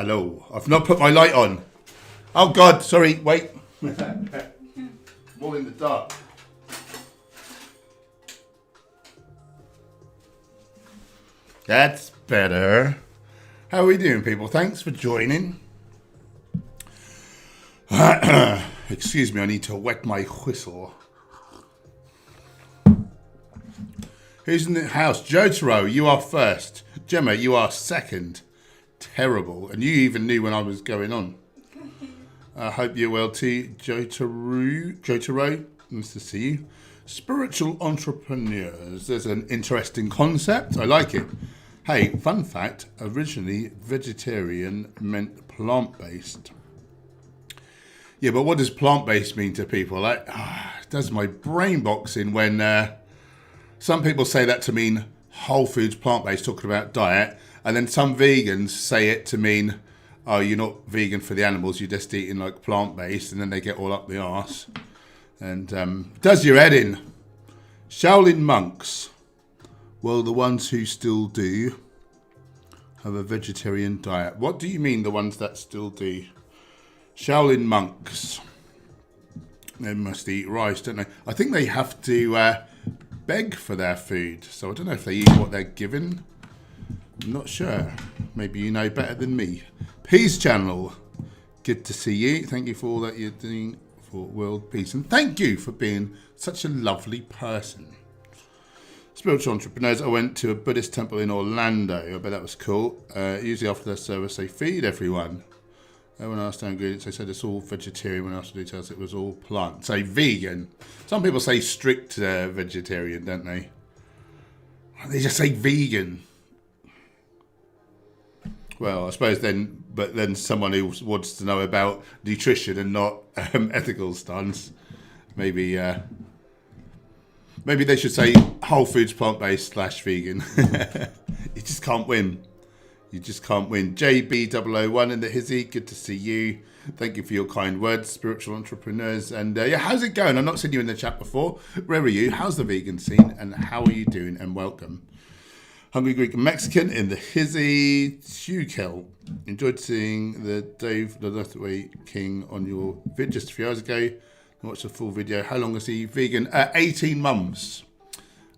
Hello. I've not put my light on. Oh God, sorry, wait. All in the dark. That's better. How are we doing, people? Thanks for joining. Excuse me, I need to wet my whistle. Who's in the house? Jotaro, you are first. Gemma, you are second. Terrible. And you even knew when I was going on. I hope you're well too. Jotaro, nice to see you. Spiritual entrepreneurs. There's an interesting concept. I like it. Hey, fun fact. Originally, vegetarian meant plant-based. Yeah, but what does plant-based mean to people? It does my brain box in when some people say that to mean whole foods, plant-based, talking about diet. And then some vegans say it to mean, oh, you're not vegan for the animals, you're just eating like plant-based. And then they get all up the arse. And does your head in. Shaolin monks. Well, the ones who still do have a vegetarian diet. What do you mean, the ones that still do? Shaolin monks. They must eat rice, don't they? I think they have to beg for their food. So I don't know if they eat what they're given. I'm not sure. Maybe you know better than me. Peace Channel. Good to see you. Thank you for all that you're doing for world peace. And thank you for being such a lovely person. Spiritual entrepreneurs. I went to a Buddhist temple in Orlando. I bet that was cool. Usually after their service, they feed everyone. When I asked their ingredients, they said it's all vegetarian. When I asked the details, it was all plant. So vegan. Some people say strict vegetarian, don't they? They just say vegan. Well, I suppose then, but then someone who wants to know about nutrition and not ethical stance, maybe they should say whole foods, plant-based / vegan. You just can't win. You just can't win. JB001 in the hizzy, good to see you. Thank you for your kind words, spiritual entrepreneurs. And yeah, how's it going? I've not seen you in the chat before. Where are you? How's the vegan scene? And how are you doing? And welcome. Hungry Greek and Mexican in the hizzy. Shukel. Enjoyed seeing the Dave the Lethway King on your vid just a few hours ago. I watched the full video. How long is he vegan? 18 months.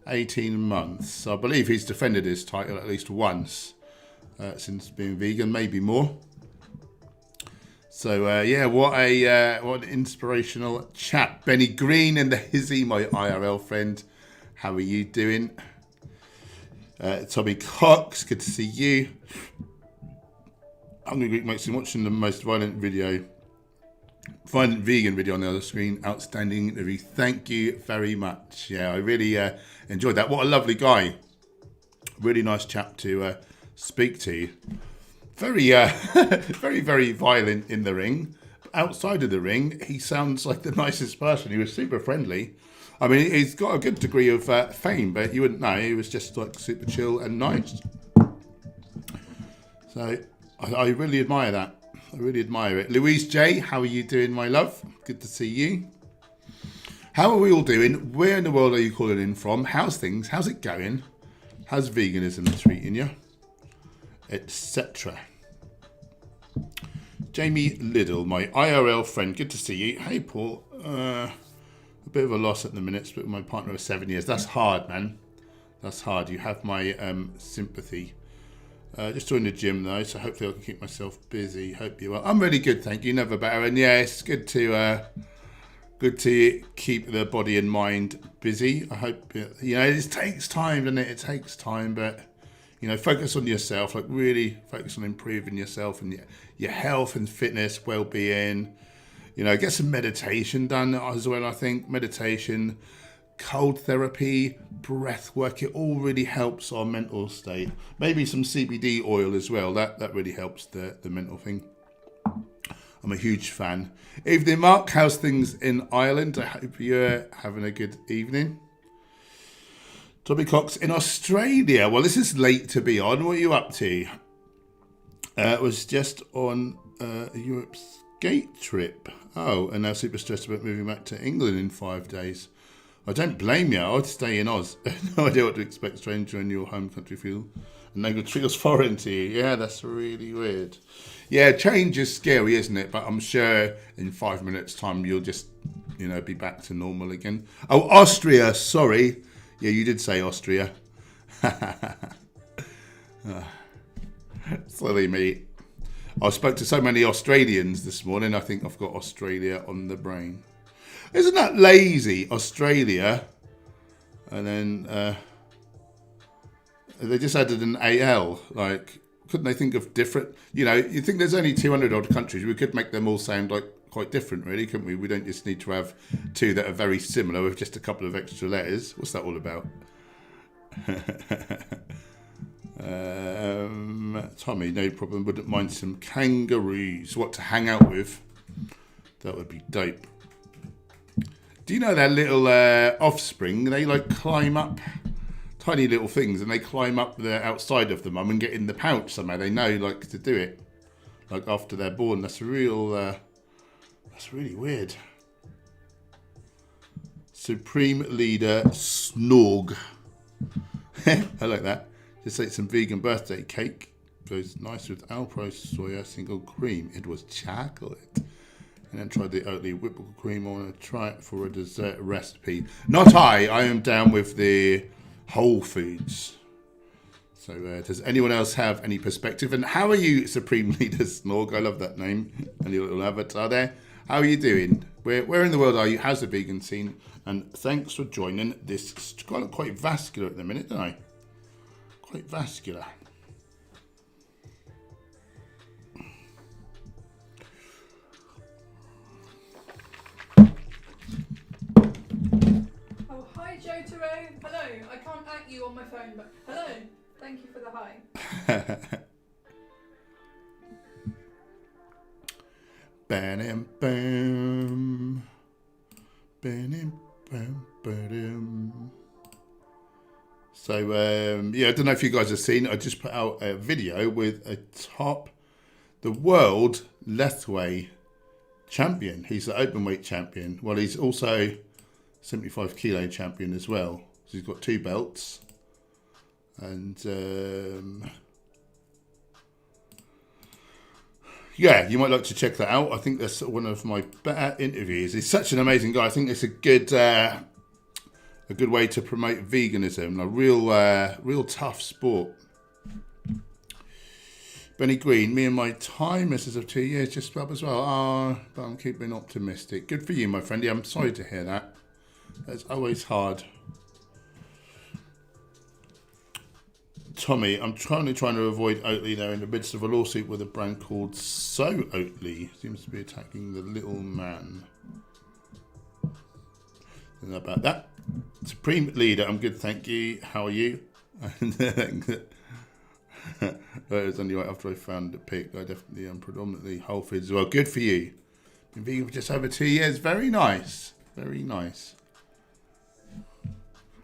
18 months. I believe he's defended his title at least once. Since being vegan, maybe more. So yeah, what an inspirational chat. Benny Green in the hizzy, my IRL friend. How are you doing? Tommy Cox, good to see you. Hungry Greek Mexican, watching the most violent vegan video on the other screen. Outstanding interview. Thank you very much. Yeah, I really enjoyed that. What a lovely guy. Really nice chap to speak to. Very, very, very violent in the ring. Outside of the ring, he sounds like the nicest person. He was super friendly. I mean, he's got a good degree of fame, but you wouldn't know. He was just like super chill and nice. So I really admire that. I really admire it. Louise J, how are you doing, my love? Good to see you. How are we all doing? Where in the world are you calling in from? How's things? How's it going? How's veganism treating you? Etc. Jamie Liddell, my IRL friend, good to see you. Hey Paul, a bit of a loss at the minute, split with my partner of 7 years. That's hard, man. That's hard. You have my sympathy. Just joined the gym though, so hopefully I can keep myself busy. Hope you are. I'm really good, thank you. Never better. And yeah, it's good to keep the body and mind busy. I hope it takes time, doesn't it? It takes time, but focus on yourself. Like really focus on improving yourself and your health and fitness, well-being. Get some meditation done as well. I think meditation, cold therapy, breath work, it all really helps our mental state. Maybe some CBD oil as well. That really helps the mental thing. I'm a huge fan. Evening, Mark. How's things in Ireland? I hope you're having a good evening. Tommy Cox in Australia. Well, this is late to be on. What are you up to? It was just on a Europe's Gate trip. Oh, and now super stressed about moving back to England in 5 days. I don't blame you. I'd stay in Oz. No idea what to expect, stranger in your home country feel. And no good feels foreign to you. Yeah, that's really weird. Yeah, change is scary, isn't it? But I'm sure in 5 minutes' time you'll just, be back to normal again. Oh, Austria, sorry. Yeah, you did say Austria. Silly me. I spoke to so many Australians this morning, I think I've got Australia on the brain. Isn't that lazy, Australia? And then they just added an AL. Like, couldn't they think of different... you think there's only 200 odd countries. We could make them all sound like quite different, really, couldn't we? We don't just need to have two that are very similar with just a couple of extra letters. What's that all about? Tommy, no problem. Wouldn't mind some kangaroos. What to hang out with? That would be dope. Do you know their little offspring? They climb up tiny little things, and they climb up the outside of the mum and get in the pouch somehow. They know to do it after they're born. That's that's really weird. Supreme Leader Snog. I like that. Just ate some vegan birthday cake. Goes nice with Alpro soya single cream. It was chocolate. And then tried the Oatly whipped cream. I want to try it for a dessert recipe. Not I. I am down with the Whole Foods. So does anyone else have any perspective? And how are you, Supreme Leader Snog? I love that name. And your little avatar there. How are you doing? Where in the world are you? How's the vegan scene? And thanks for joining this. It's quite vascular at the minute, don't I? Quite vascular. Oh, hi, Jotaro. Hello. I can't at you on my phone, but hello. Thank you for the hi. Bam, bam. Bam, bam, bam. So, I don't know if you guys have seen, I just put out a video with the world Lethway champion. He's the open weight champion. Well, he's also 75 kilo champion as well. So he's got 2 belts. And, you might like to check that out. I think that's one of my better interviews. He's such an amazing guy. I think it's a good way to promote veganism. A real tough sport. Benny Green, me and my time, missus of 2 years, just up as well. But I'm keeping optimistic. Good for you, my friend. Yeah, I'm sorry to hear that. That's always hard. Tommy, I'm trying to avoid Oatly. They're in the midst of a lawsuit with a brand called So Oatly. Seems to be attacking the little man. Don't know about that. Supreme Leader, I'm good, thank you. How are you? It was only right after I found the pic. I definitely am predominantly Whole Foods as well. Good for you. Been vegan for just over 2 years. Very nice. Very nice.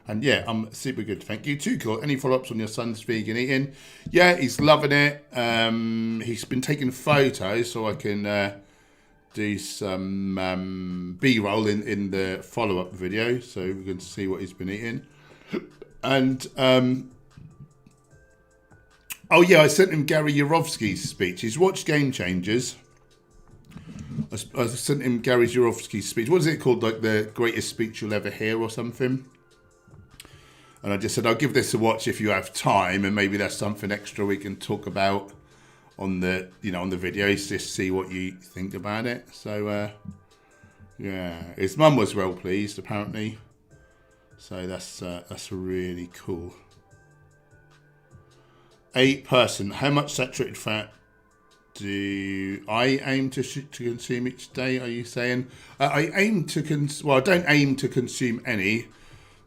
And yeah, I'm super good. Thank you too. Cool. Any follow-ups on your son's vegan eating? Yeah, he's loving it. He's been taking photos so I can do some B-roll in the follow-up video so we can see what he's been eating. And I sent him Gary Yourofsky's speech. He's watched Game Changers. I sent him Gary Yourofsky's speech. What is it called? Like the greatest speech you'll ever hear or something? And I just said, I'll give this a watch if you have time, and maybe there's something extra we can talk about on the videos, just see what you think about it. So, his mum was well pleased, apparently. So that's really cool. A person, how much saturated fat do I aim to consume each day? Are you saying? I don't aim to consume any.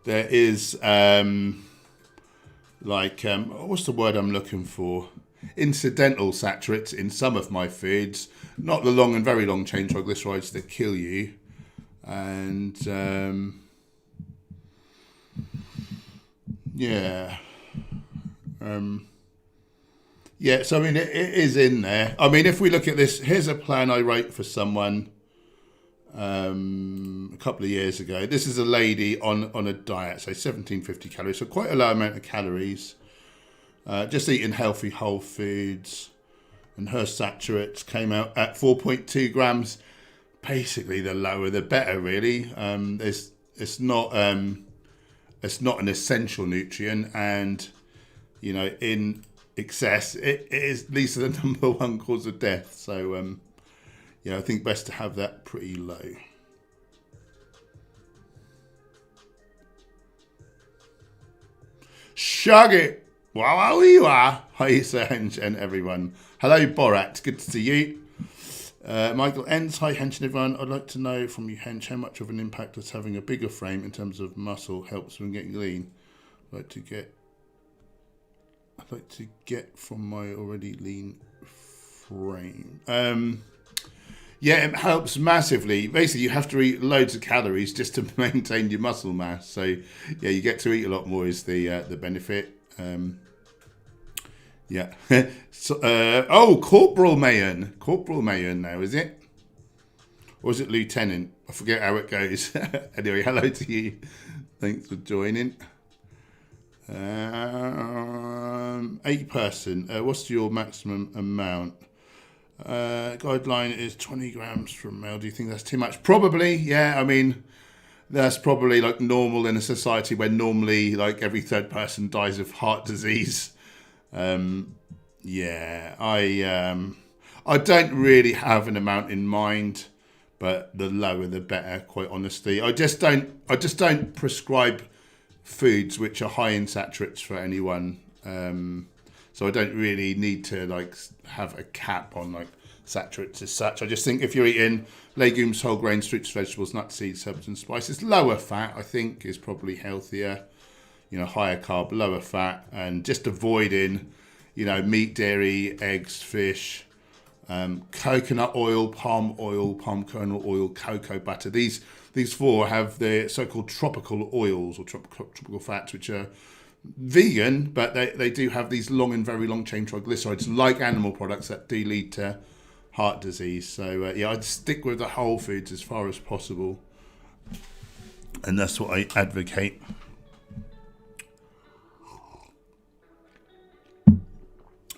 There is, what's the word I'm looking for? Incidental saturates in some of my foods, not the long and very long chain triglycerides that kill you. And, so I mean, it is in there. I mean, if we look at this, here's a plan I wrote for someone. a couple of years ago. This is a lady on a diet, so 1750 calories, so quite a low amount of calories. Just eating healthy whole foods, and her saturates came out at 4.2 grams. Basically, the lower the better, really. It's not an essential nutrient, and in excess, it is at least the number one cause of death. So, I think best to have that pretty low. Shaggy, wow, you are. Hi, Sir Hench and everyone. Hello, Borat. Good to see you. Michael Ends, hi Hench and everyone. I'd like to know from you, Hench, how much of an impact does having a bigger frame in terms of muscle helps when getting lean? I'd like to get from my already lean frame. Yeah, it helps massively. Basically, you have to eat loads of calories just to maintain your muscle mass. So, yeah, you get to eat a lot more is the benefit. Yeah. So, Corporal Mayon now, is it? Or is it Lieutenant? I forget how it goes. Anyway, hello to you. Thanks for joining. 8 person. What's your maximum amount? Guideline is 20 grams from male. Do you think that's too much? Probably, yeah. I mean, that's probably like normal in a society where normally like every third person dies of heart disease. Yeah, I don't really have an amount in mind, but the lower the better, quite honestly. I just don't prescribe foods which are high in saturates for anyone. So I don't really need to like have a cap on like saturates as such. I just think if you're eating legumes, whole grains, fruits, vegetables, nuts, seeds, herbs and spices, lower fat I think is probably healthier. Higher carb, lower fat, and just avoiding, meat, dairy, eggs, fish, coconut oil, palm kernel oil, cocoa butter. These 4 have the so-called tropical oils or tropical fats, which are vegan, but they do have these long and very long chain triglycerides, like animal products, that do lead to heart disease. So I'd stick with the whole foods as far as possible, and that's what I advocate.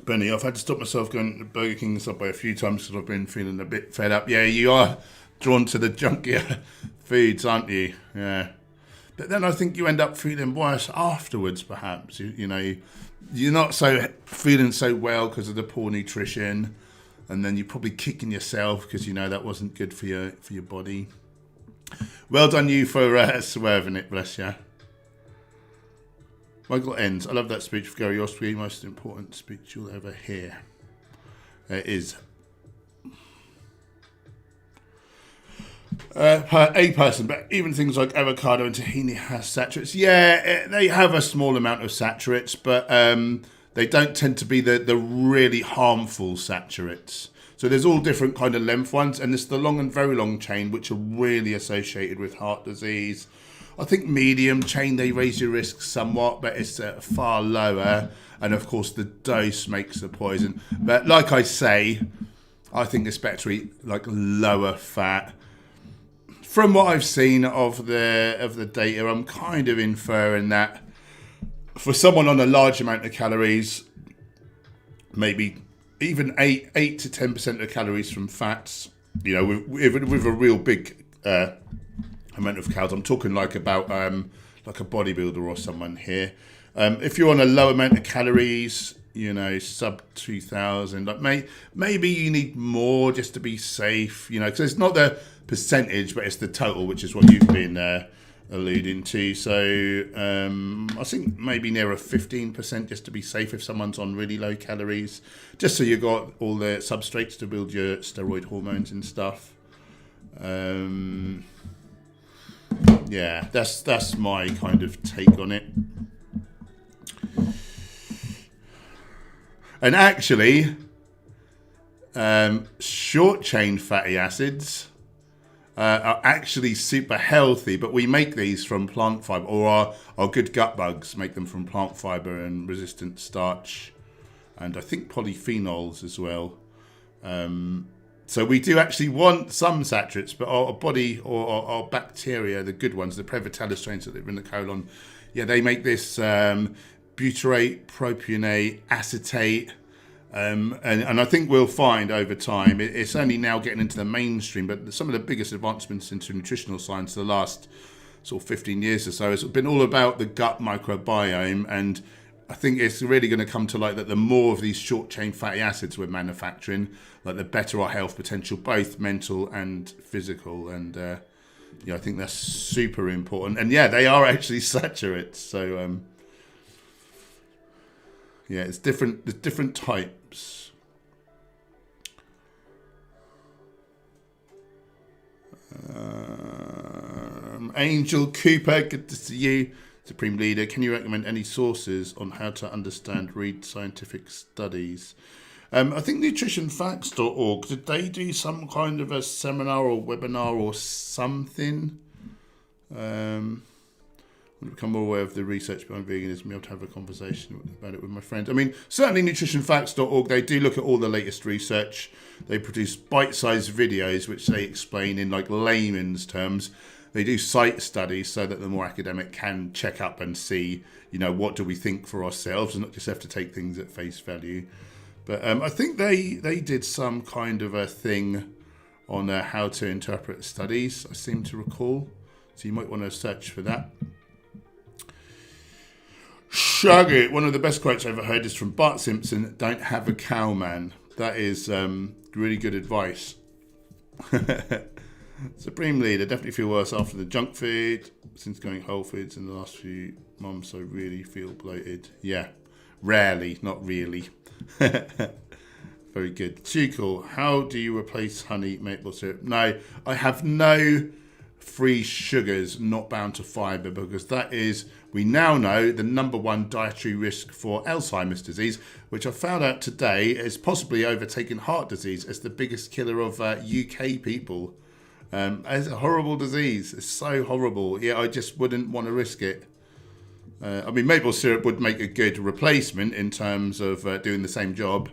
Benny, I've had to stop myself going to Burger King and Subway a few times because I've been feeling a bit fed up. Yeah, you are drawn to the junkier foods, aren't you? Yeah. But then I think you end up feeling worse afterwards, perhaps. You're not feeling so well because of the poor nutrition, and then you're probably kicking yourself because that wasn't good for your body. Well done you for swerving it, bless you. Michael Ends, I love that speech for Gary Osprey, most important speech you'll ever hear. It is. Per a person, but even things like avocado and tahini has saturates. Yeah, they have a small amount of saturates, but they don't tend to be the really harmful saturates. So there's all different kind of length ones, and it's the long and very long chain, which are really associated with heart disease. I think medium chain, they raise your risk somewhat, but it's far lower. And of course, the dose makes the poison. But like I say, I think it's better to eat like lower fat. From what I've seen of the data, I'm kind of inferring that for someone on a large amount of calories, maybe even 8 to 10% of calories from fats, with a real big amount of calories. I'm talking like about like a bodybuilder or someone here. If you're on a low amount of calories, sub 2,000, like maybe you need more just to be safe, because it's not the percentage, but it's the total, which is what you've been alluding to. So I think maybe nearer 15% just to be safe if someone's on really low calories, just so you've got all the substrates to build your steroid hormones and stuff. Yeah, that's my kind of take on it. And actually, short chain fatty acids are actually super healthy, but we make these from plant fiber, or our good gut bugs make them from plant fiber and resistant starch, and I think polyphenols as well. So we do actually want some saturates, but our body or our bacteria, the good ones, the Prevotella strains that live in the colon, yeah, they make this butyrate, propionate, acetate. And I think we'll find over time, it's only now getting into the mainstream, but some of the biggest advancements into nutritional science the last sort of 15 years or so has been all about the gut microbiome. And I think it's really going to come to light that the more of these short chain fatty acids we're manufacturing, like the better our health potential, both mental and physical. And I think that's super important. And yeah, they are actually saturates. So it's different. There's different types. Angel Cooper, good to see you. Supreme Leader, can you recommend any sources on how to understand, read scientific studies? I think nutritionfacts.org, did they do some kind of a seminar or webinar or something? To become more aware of the research behind veganism, be able to have a conversation about it with my friends. I mean, certainly nutritionfacts.org, they do look at all the latest research. They produce bite-sized videos which they explain in like layman's terms. They do site studies so that the more academic can check up and see, what do we think for ourselves and not just have to take things at face value. But I think they did some kind of a thing on how to interpret studies, I seem to recall. So you might want to search for that. Shaggy, one of the best quotes I've ever heard is from Bart Simpson, "Don't have a cow, man." That is really good advice. Supreme Leader, definitely feel worse after the junk food. Since going whole foods in the last few months, I really feel bloated. Yeah, rarely, not really. Very good. Too cool. How do you replace honey, maple syrup? No, I have no free sugars not bound to fibre, because that is, we now know, the number one dietary risk for Alzheimer's disease, which I found out today is possibly overtaken heart disease as the biggest killer of UK people. It's a horrible disease. It's so horrible. Yeah, I just wouldn't want to risk it. Maple syrup would make a good replacement in terms of doing the same job,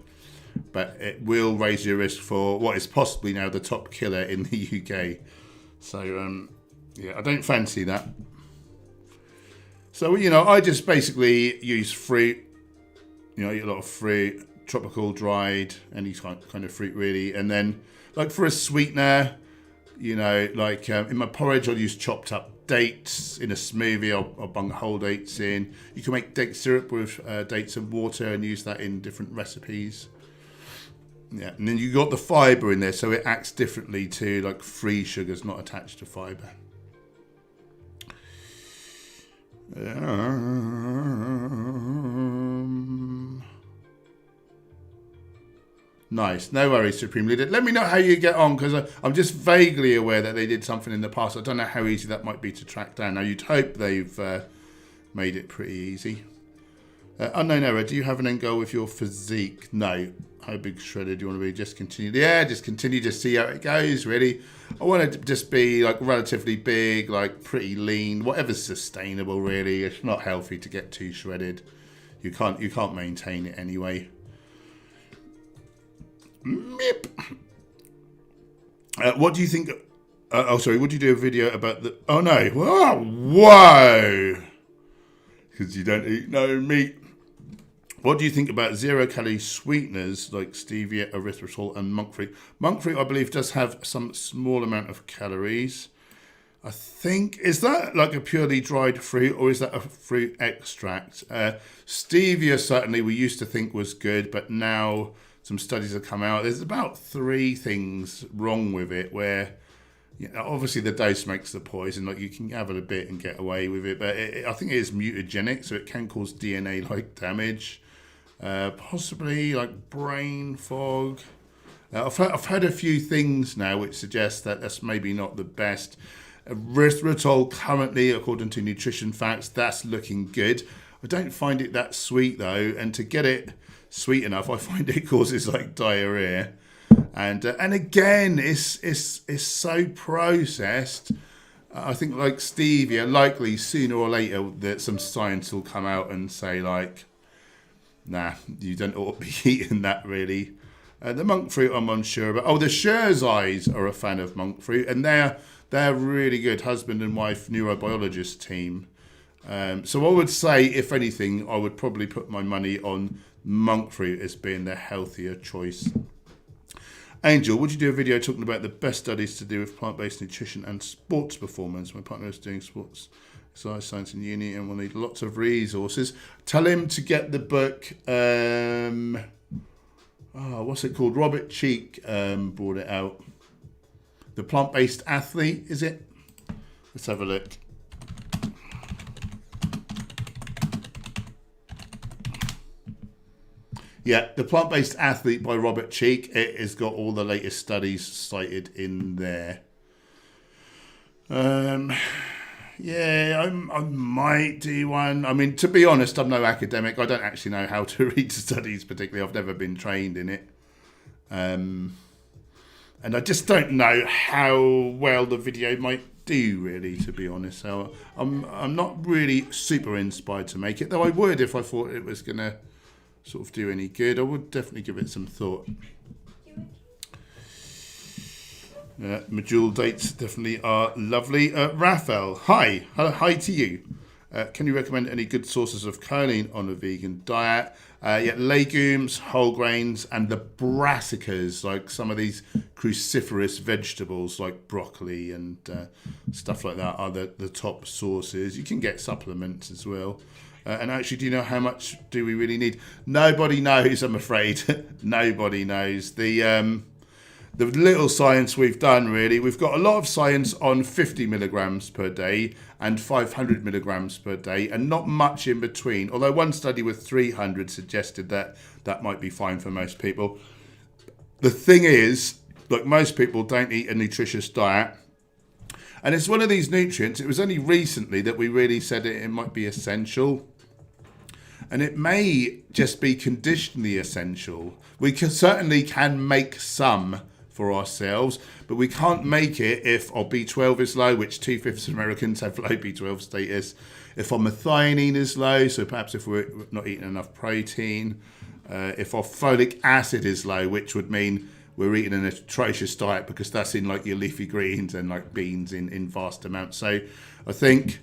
but it will raise your risk for what is possibly now the top killer in the UK. So, I don't fancy that. So, I just basically use fruit. I eat a lot of fruit, tropical, dried, any kind of fruit really. And then, like for a sweetener, in my porridge, I'll use chopped up dates. In a smoothie, I'll bung whole dates in. You can make date syrup with dates and water and use that in different recipes. Yeah, and then you got the fibre in there, so it acts differently to like free sugars not attached to fibre. Nice, no worries, Supreme Leader. Let me know how you get on, because I'm just vaguely aware that they did something in the past. I don't know how easy that might be to track down. Now, you'd hope they've made it pretty easy. Unknown error, do you have an end goal with your physique? No. How big shredded do you want to be? Just continue. Yeah, just continue to see how it goes, really. I want to just be like relatively big, like pretty lean, whatever's sustainable, really. It's not healthy to get too shredded. You can't maintain it anyway. Meep. What do you think? Would you do a video about the? Oh no! Whoa! Because you don't eat no meat. What do you think about zero-calorie sweeteners like stevia, erythritol, and monk fruit? Monk fruit, I believe, does have some small amount of calories. I think, is that like a purely dried fruit, or is that a fruit extract? Stevia, certainly, we used to think was good, but now some studies have come out. There's about 3 things wrong with it, where obviously the dose makes the poison. Like, you can have it a bit and get away with it, but I think it is mutagenic, so it can cause DNA-like damage. Possibly like brain fog. I've heard a few things now which suggest that that's maybe not the best. Erythritol currently, according to Nutrition Facts, that's looking good. I don't find it that sweet though, and to get it sweet enough, I find it causes like diarrhea. And again, it's so processed. I think like stevia, likely sooner or later that some science will come out and say like, nah, you don't ought to be eating that really. The monk fruit I'm unsure about. Oh, the Sherzais are a fan of monk fruit, and they're really good husband and wife neurobiologist team. So I would say, if anything, I would probably put my money on monk fruit as being the healthier choice. Angel, would you do a video talking about the best studies to do with plant-based nutrition and sports performance? My partner is doing sports exercise science in uni and will need lots of resources. Tell him to get the book. What's it called? Robert Cheek brought it out. The Plant-Based Athlete, is it? Let's have a look. Yeah, The Plant-Based Athlete by Robert Cheek. It has got all the latest studies cited in there. Yeah, I might do one. I mean, to be honest, I'm no academic. I don't actually know how to read studies particularly. I've never been trained in it. And I just don't know how well the video might do, really, to be honest. So I'm not really super inspired to make it, though I would if I thought it was going to sort of do any good. I would definitely give it some thought. Medjool dates definitely are lovely. Raphael, hi to you. Can you recommend any good sources of choline on a vegan diet? Legumes, whole grains, and the brassicas, like some of these cruciferous vegetables like broccoli and stuff like that, are the top sources. You can get supplements as well. And actually, do you know how much do we really need? Nobody knows, I'm afraid. Nobody knows. The little science we've done, really, we've got a lot of science on 50 milligrams per day and 500 milligrams per day, and not much in between. Although one study with 300 suggested that might be fine for most people. The thing is, look, most people don't eat a nutritious diet. And it's one of these nutrients, it was only recently that we really said it might be essential. And it may just be conditionally essential. We certainly can make some for ourselves, but we can't make it if our B12 is low, which 2/5 of Americans have low B12 status. If our methionine is low, so perhaps if we're not eating enough protein. If our folic acid is low, which would mean we're eating an atrocious diet, because that's in like your leafy greens and like beans in vast amounts. So I think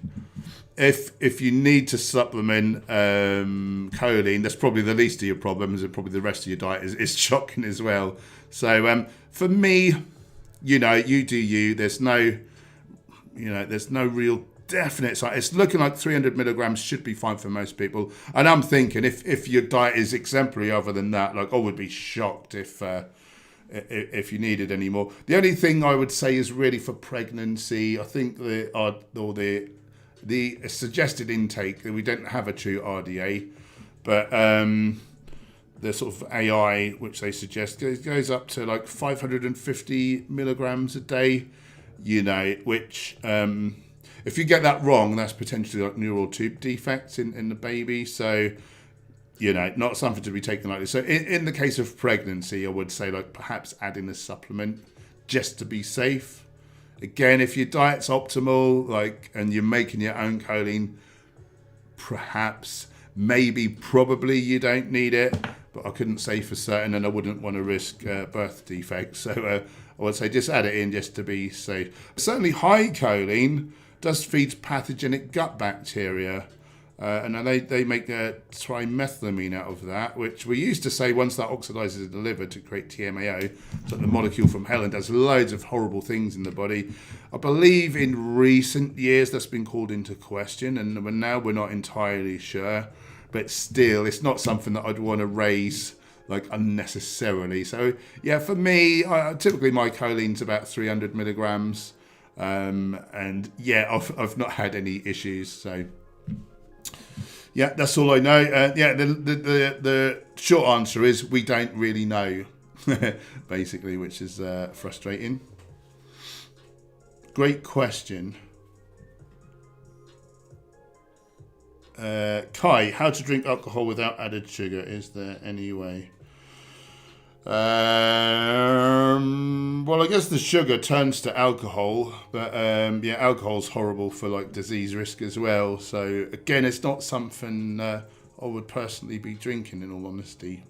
if you need to supplement choline, that's probably the least of your problems, and probably the rest of your diet is shocking as well. So for me, you do you. There's no real definite science. It's looking like 300 milligrams should be fine for most people. And I'm thinking if your diet is exemplary other than that, like I would be shocked if you needed any more. The only thing I would say is really for pregnancy, I think the suggested intake, that we don't have a true RDA, but the sort of AI which they suggest goes up to like 550 milligrams a day, which if you get that wrong, that's potentially like neural tube defects in the baby. So not something to be taken lightly. So in the case of pregnancy, I would say like perhaps adding a supplement just to be safe. Again, if your diet's optimal, and you're making your own choline, perhaps, maybe, probably you don't need it, but I couldn't say for certain, and I wouldn't want to risk birth defects. So I would say just add it in just to be safe. Certainly high choline does feed pathogenic gut bacteria. And they make trimethylamine out of that, which we used to say once that oxidizes in the liver to create TMAO, so the molecule from hell, and does loads of horrible things in the body. I believe in recent years that's been called into question, and now we're not entirely sure. But still, it's not something that I'd want to raise unnecessarily. So yeah, for me, typically my choline's about 300 milligrams, and yeah, I've not had any issues. So. Yeah, that's all I know. The short answer is we don't really know, basically, which is frustrating. Great question. Kai, how to drink alcohol without added sugar? Is there any way? Well, I guess the sugar turns to alcohol, but alcohol's horrible for disease risk as well. So again, it's not something I would personally be drinking, in all honesty.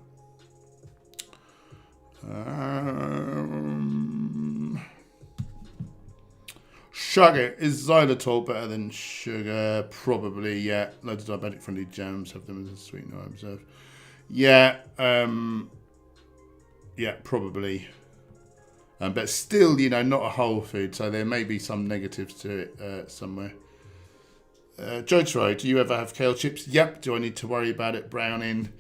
Sugar. Is xylitol better than sugar? Probably, yeah. Loads of diabetic-friendly jams have them as a sweetener, I observe. Yeah, yeah, probably. But still, not a whole food, so there may be some negatives to it somewhere. Jotaro, do you ever have kale chips? Yep. Do I need to worry about it browning?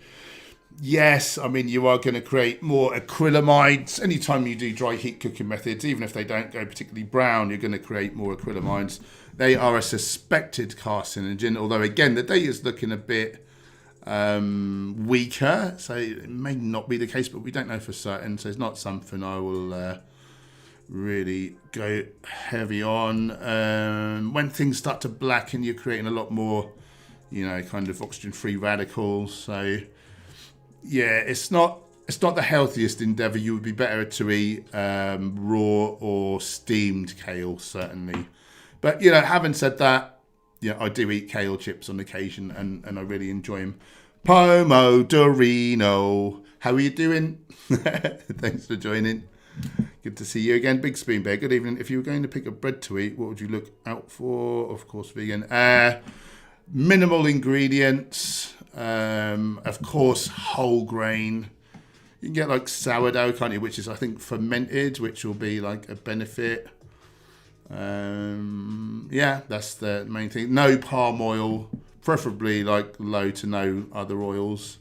Yes. I mean, you are going to create more acrylamides. Anytime you do dry heat cooking methods, even if they don't go particularly brown, you're going to create more acrylamides. They are a suspected carcinogen, although, again, the data is looking a bit weaker, so it may not be the case, but we don't know for certain, so it's not something I will really go heavy on. When things start to blacken, you're creating a lot more kind of oxygen free radicals, so yeah, it's not the healthiest endeavor. You would be better to eat raw or steamed kale, certainly. But having said that, I do eat kale chips on occasion, and I really enjoy them. Pomodorino, how are you doing? Thanks for joining. Good to see you again. Big Spoon Bear, good evening. If you were going to pick a bread to eat, what would you look out for? Of course, vegan. Minimal ingredients. Of course, whole grain. You can get like sourdough, can't you? Which is, I think, fermented, which will be like a benefit. Yeah, that's the main thing. No palm oil, preferably like low to no other oils.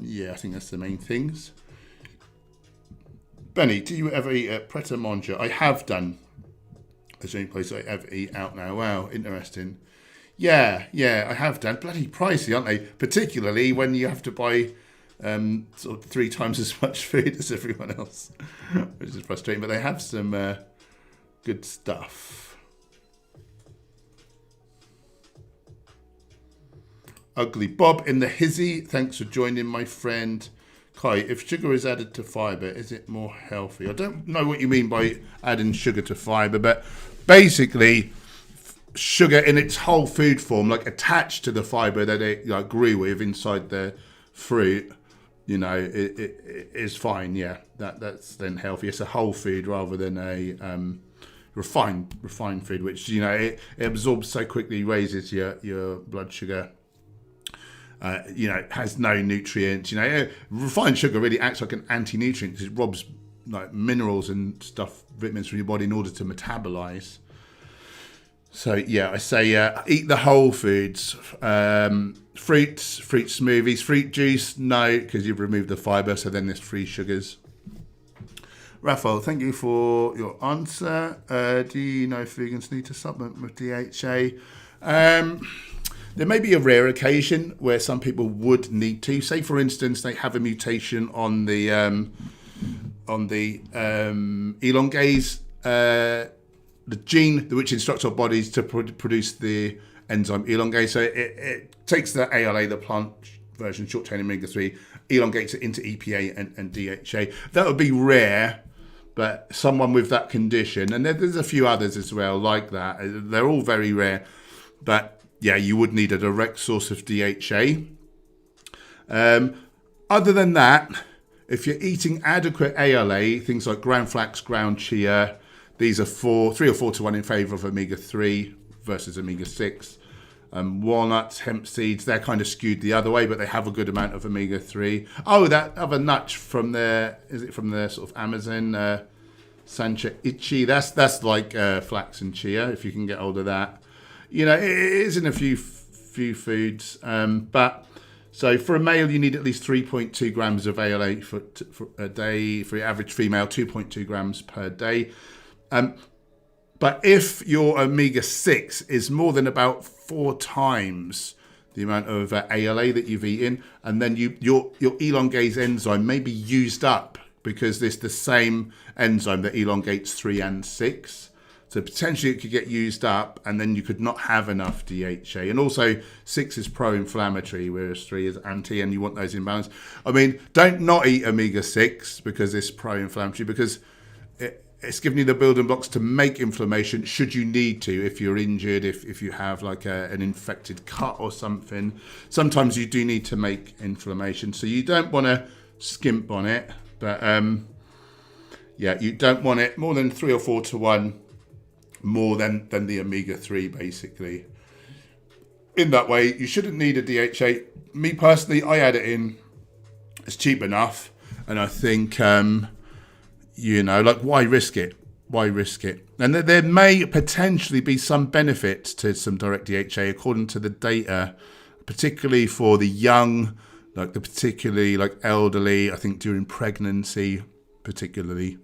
Yeah, I think that's the main things. Benny, do you ever eat at Pret a Manger? I have done. That's the only place I ever eat out now. Wow, interesting. Yeah, I have done. Bloody pricey, aren't they? Particularly when you have to buy sort of 3 times as much food as everyone else, which is frustrating. But they have some good stuff. Ugly Bob in the hizzy, thanks for joining, my friend. Kai, if sugar is added to fibre, is it more healthy? I don't know what you mean by adding sugar to fibre, but basically sugar in its whole food form, like attached to the fibre that it grew with inside the fruit, it is fine. Yeah, that's then healthy. It's a whole food rather than a refined food, which it absorbs so quickly, raises your blood sugar. Has no nutrients. Refined sugar really acts like an anti-nutrient because it robs like minerals and stuff, vitamins from your body in order to metabolize. So yeah, I say eat the whole foods, fruits, fruit smoothies, fruit juice. No, because you've removed the fibre, so then there's free sugars. Raphael, thank you for your answer. Do you know if vegans need to supplement with DHA? There may be a rare occasion where some people would need to. Say, for instance, they have a mutation on the elongase, the gene which instructs our bodies to produce the enzyme elongase. So it takes the ALA, the plant version, short-chain omega-3, elongates it into EPA and DHA. That would be rare, but someone with that condition, and there's a few others as well like that. They're all very rare, but yeah, you would need a direct source of DHA. Other than that, if you're eating adequate ALA, things like ground flax, ground chia, these are 3 or 4 to 1 in favour of omega-3 versus omega-6. Walnuts, hemp seeds, they're kind of skewed the other way, but they have a good amount of omega-3. Oh, that other nut from the sort of Amazon, Sancha Ichi, that's like flax and chia, if you can get hold of that. It is in a few foods, but so for a male, you need at least 3.2 grams of ALA for a day. For your average female, 2.2 grams per day. But if your omega-6 is more than about 4 times the amount of ALA that you've eaten, and then your elongase enzyme may be used up because it's the same enzyme that elongates 3 and 6. So potentially it could get used up and then you could not have enough DHA. And also 6 is pro-inflammatory, whereas 3 is anti, and you want those in balance. I mean, don't not eat omega-6 because it's pro-inflammatory, because it's giving you the building blocks to make inflammation should you need to, if you're injured, if you have like an infected cut or something. Sometimes you do need to make inflammation, so you don't want to skimp on it, but yeah, you don't want it more than 3 or 4 to 1 more than the omega-3 basically. In that way, you shouldn't need a DHA. Me personally, I add it in. It's cheap enough, and I think like, why risk it? Why risk it? And there may potentially be some benefits to some direct DHA according to the data, particularly for the young, like the particularly like elderly, I think during pregnancy particularly.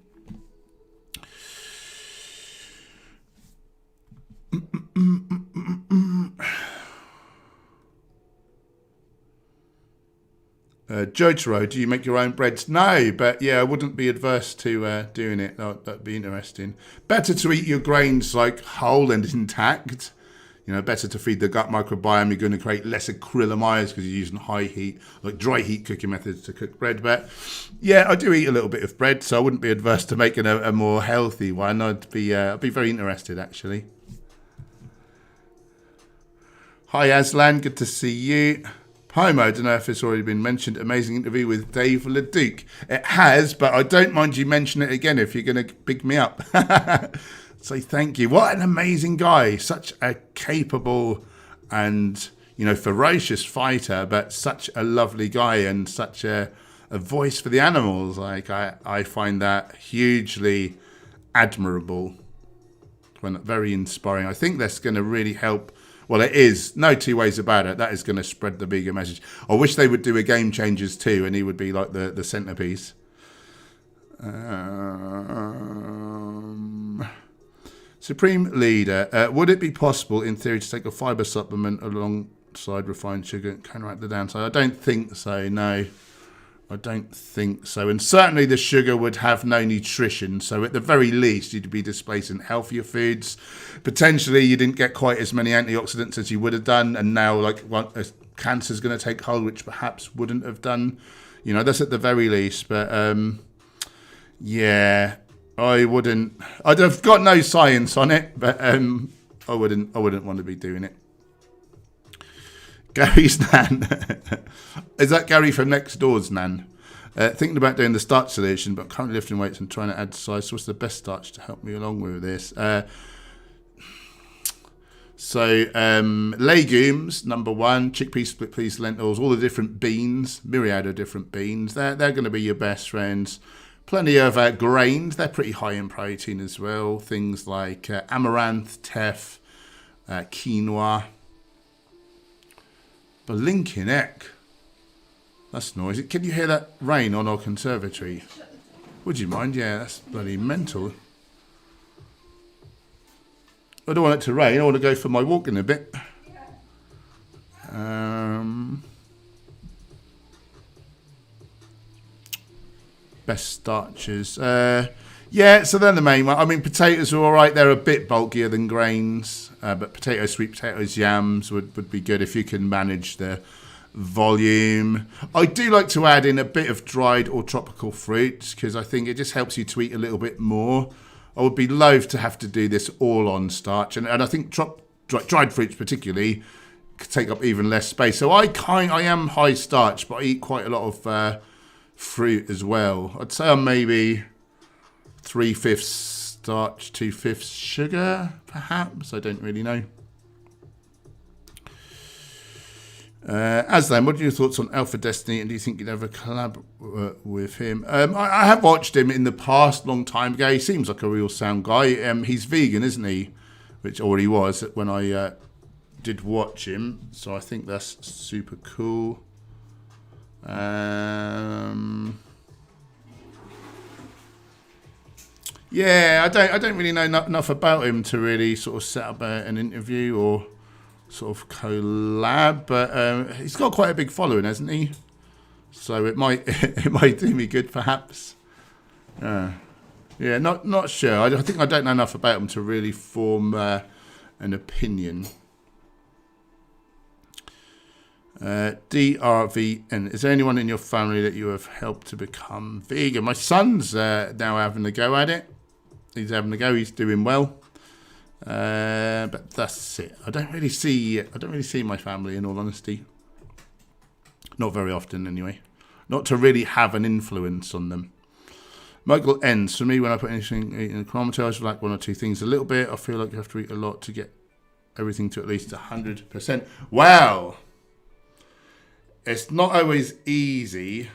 Jotaro, do you make your own breads? No, but yeah, I wouldn't be adverse to doing it. That'd be interesting. Better to eat your grains like whole and intact. You know, better to feed the gut microbiome. You're going to create less acrylamide because you're using high heat, like dry heat cooking methods to cook bread. But yeah, I do eat a little bit of bread, so I wouldn't be adverse to making a more healthy one. I'd be very interested, actually. Hi Aslan, good to see you. Pomo, I don't know if it's already been mentioned. Amazing interview with Dave Leduc. It has, but I don't mind you mention it again if you're going to big me up. So thank you. What an amazing guy. Such a capable and, ferocious fighter, but such a lovely guy and such a voice for the animals. Like, I find that hugely admirable. Very inspiring. I think that's going to really help. Well, it is. No two ways about it. That is going to spread the bigger message. I wish they would do a Game Changers too, and he would be like the centerpiece. Supreme Leader, would it be possible in theory to take a fiber supplement alongside refined sugar and counteract the downside? I don't think so, no. I don't think so. And certainly the sugar would have no nutrition. So at the very least, you'd be displacing healthier foods. Potentially, you didn't get quite as many antioxidants as you would have done. And now, cancer's going to take hold, which perhaps wouldn't have done. That's at the very least. But, yeah, I wouldn't. I've got no science on it, but I wouldn't want to be doing it. Gary's nan. Is that Gary from next door's nan? Thinking about doing the starch solution, but currently lifting weights and trying to add size. So what's the best starch to help me along with this? Legumes, number 1, chickpeas, split peas, lentils, all the different beans, myriad of different beans. They're going to be your best friends. Plenty of grains. They're pretty high in protein as well. Things like amaranth, teff, quinoa. Blinking heck. That's noisy. Can you hear that rain on our conservatory? Would you mind? Yeah, that's bloody mental. I don't want it to rain. I want to go for my walk in a bit. Best starches. Yeah, so they're the main one. I mean, potatoes are all right. They're a bit bulkier than grains, but potatoes, sweet potatoes, yams would be good if you can manage the volume. I do like to add in a bit of dried or tropical fruits because I think it just helps you to eat a little bit more. I would be loath to have to do this all on starch, and I think dried fruits particularly could take up even less space. So I am high starch, but I eat quite a lot of fruit as well. I'd say I'm maybe 3/5 starch, 2/5 sugar, perhaps. I don't really know. Aslan, what are your thoughts on Alpha Destiny, and do you think you'd ever collab with him? I have watched him in the past, long time ago. He seems like a real sound guy. He's vegan, isn't he? Which already was when I did watch him. So I think that's super cool. Yeah, I don't really know enough about him to really sort of set up an interview or sort of collab, but he's got quite a big following, hasn't he? So it might do me good, perhaps. Yeah, not sure. I think I don't know enough about him to really form an opinion. DRVN. Is there anyone in your family that you have helped to become vegan? My son's now having a go at it. He's having a go. He's doing well. But that's it. I don't really see my family, in all honesty. Not very often, anyway. Not to really have an influence on them. Michael ends. For me, when I put anything in the chronometer, I just like one or two things a little bit. I feel like you have to eat a lot to get everything to at least 100%. Wow! It's not always easy.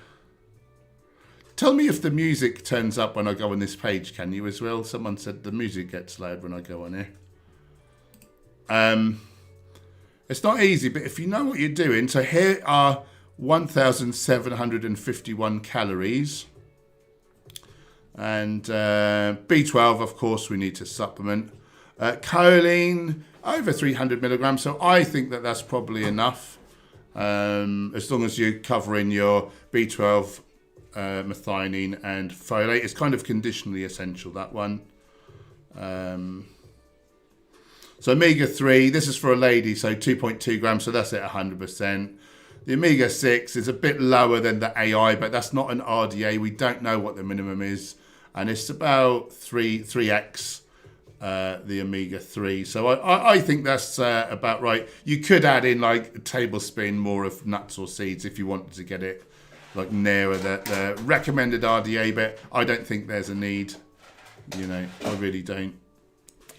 Tell me if the music turns up when I go on this page, can you as well? Someone said the music gets loud when I go on here. It's not easy, but if you know what you're doing, so here are 1,751 calories. And B12, of course, we need to supplement. Choline, over 300 milligrams. So I think that that's probably enough. As long as you're covering your B12, methionine and folate. It's kind of conditionally essential, that one. So omega-3, this is for a lady, so 2.2 grams, so that's at 100%. The omega-6 is a bit lower than the AI, but that's not an RDA. We don't know what the minimum is. And it's about 3x the omega-3. So I think that's about right. You could add in like a tablespoon more of nuts or seeds if you wanted to get it like nearer the recommended RDA, but I don't think there's a need. You know, I really don't.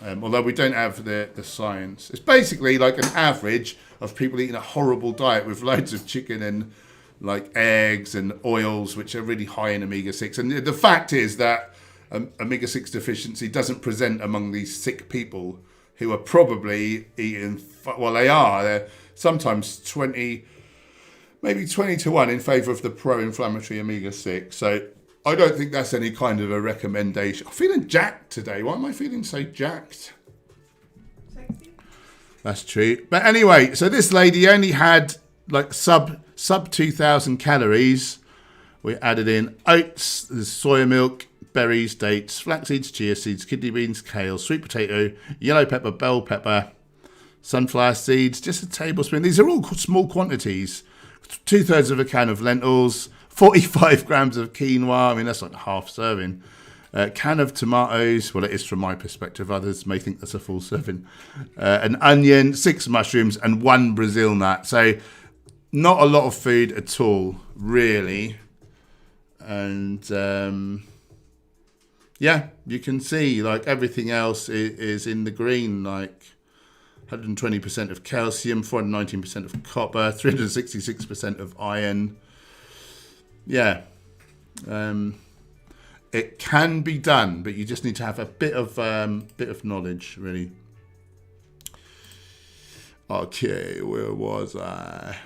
Although we don't have the science. It's basically like an average of people eating a horrible diet with loads of chicken and like eggs and oils, which are really high in omega-6. And the fact is that omega-6 deficiency doesn't present among these sick people who are probably eating, well, they're sometimes 20 to 1 in favour of the pro-inflammatory omega-6. So I don't think that's any kind of a recommendation. I'm feeling jacked today. Why am I feeling so jacked? Sexy. That's true. But anyway, so this lady only had like sub 2,000 calories. We added in oats, soya milk, berries, dates, flax seeds, chia seeds, kidney beans, kale, sweet potato, yellow pepper, bell pepper, sunflower seeds, just a tablespoon. These are all small quantities. 2/3 of a can of lentils, 45 grams of quinoa. I mean, that's like half serving. Can of tomatoes. Well, it is from my perspective. Others may think that's a full serving. An onion, 6 mushrooms, and 1 Brazil nut. So not a lot of food at all, really. And yeah, you can see like everything else is in the green, like 120% of calcium, 419% of copper, 366% of iron. Yeah, it can be done, but you just need to have a bit of knowledge, really. Okay, where was I?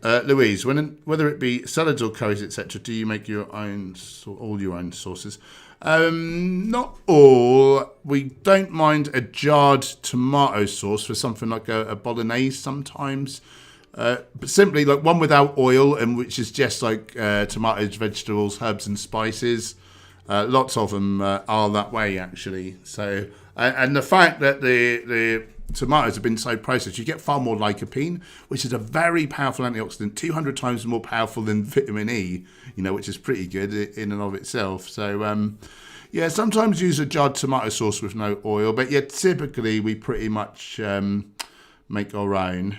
Louise, whether it be salads or curries, etc., do you make your own, all your own sauces? Not all. We don't mind a jarred tomato sauce for something like a bolognese sometimes. But simply like one without oil, and which is just like tomatoes, vegetables, herbs and spices. Lots of them are that way, actually. So, and the fact that the tomatoes have been so processed, you get far more lycopene, which is a very powerful antioxidant, 200 times more powerful than vitamin E, you know, which is pretty good in and of itself. So, yeah, sometimes use a jarred tomato sauce with no oil, but yeah, typically we pretty much make our own.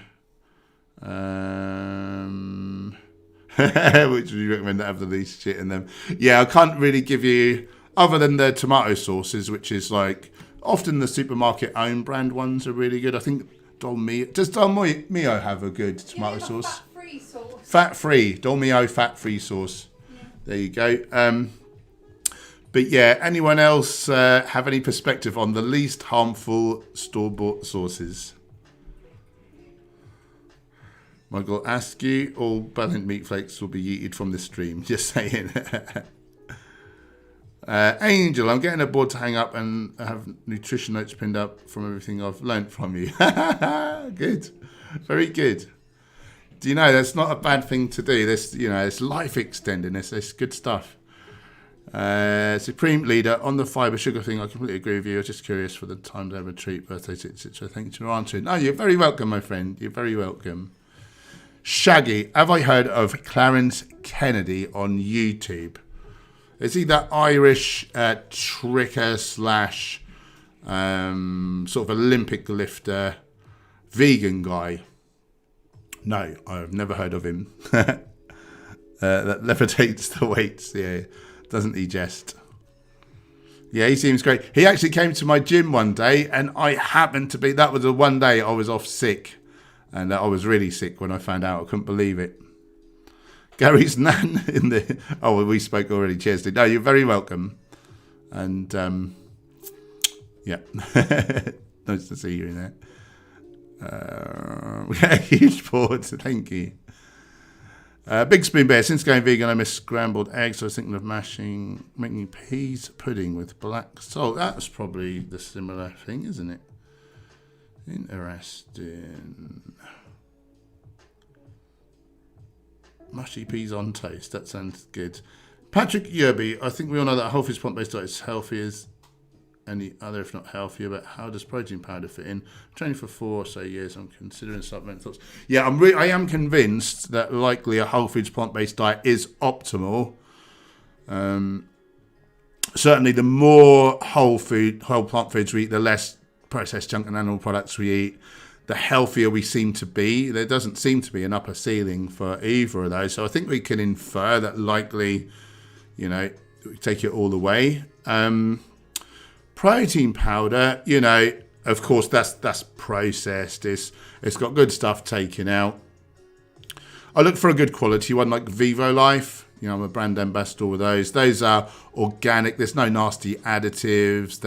Which would you recommend to have the least shit in them? Yeah, I can't really give you, other than the tomato sauces, which is like often the supermarket own brand ones are really good. I think does Dolmio have a good tomato sauce? Fat-free sauce. Fat-free, Dolmio fat-free sauce. Yeah. There you go. But yeah, anyone else have any perspective on the least harmful store-bought sauces? Michael, ask you, all balanced meat flakes will be yeeted from the stream. Just saying. Angel, I'm getting aboard to hang up and have nutrition notes pinned up from everything I've learnt from you. Good. Very good. Do you know, that's not a bad thing to do. This, you know, it's life extending. It's good stuff. Supreme Leader, on the fibre sugar thing, I completely agree with you. I was just curious for the time to have a treat, birthdays, etc. Thanks for answering. No, you're very welcome, my friend. You're very welcome. Shaggy, have I heard of Clarence Kennedy on YouTube? Is he that Irish tricker slash sort of Olympic lifter vegan guy? No, I've never heard of him. That levitates the weights. Yeah, doesn't he just? Yeah, he seems great. He actually came to my gym one day, and I happened to be. That was the one day I was off sick, and I was really sick when I found out. I couldn't believe it. Gary's nan in the. Oh, well, we spoke already. Cheers, dude. No, you're very welcome. And yeah, nice to see you in there. Yeah, huge board. Thank you. Big Spoon Bear. Since going vegan, I miss scrambled eggs. I was thinking of making peas pudding with black salt. That's probably the similar thing, isn't it? Interesting. Mushy peas on toast. That sounds good. Patrick Yerby. I think we all know that a whole foods plant-based diet is healthy as any other, if not healthier. But how does protein powder fit in? I'm training for 4 or so years. I'm considering supplement thoughts. Yeah, I am convinced that likely a whole foods plant-based diet is optimal. Certainly, the more whole plant foods we eat, the less processed junk and animal products we eat, the healthier we seem to be. There doesn't seem to be an upper ceiling for either of those. So I think we can infer that likely, we take it all the way. Protein powder, of course, that's processed. It's got good stuff taken out. I look for a good quality one like Vivo Life. I'm a brand ambassador with those. Those are organic. There's no nasty additives.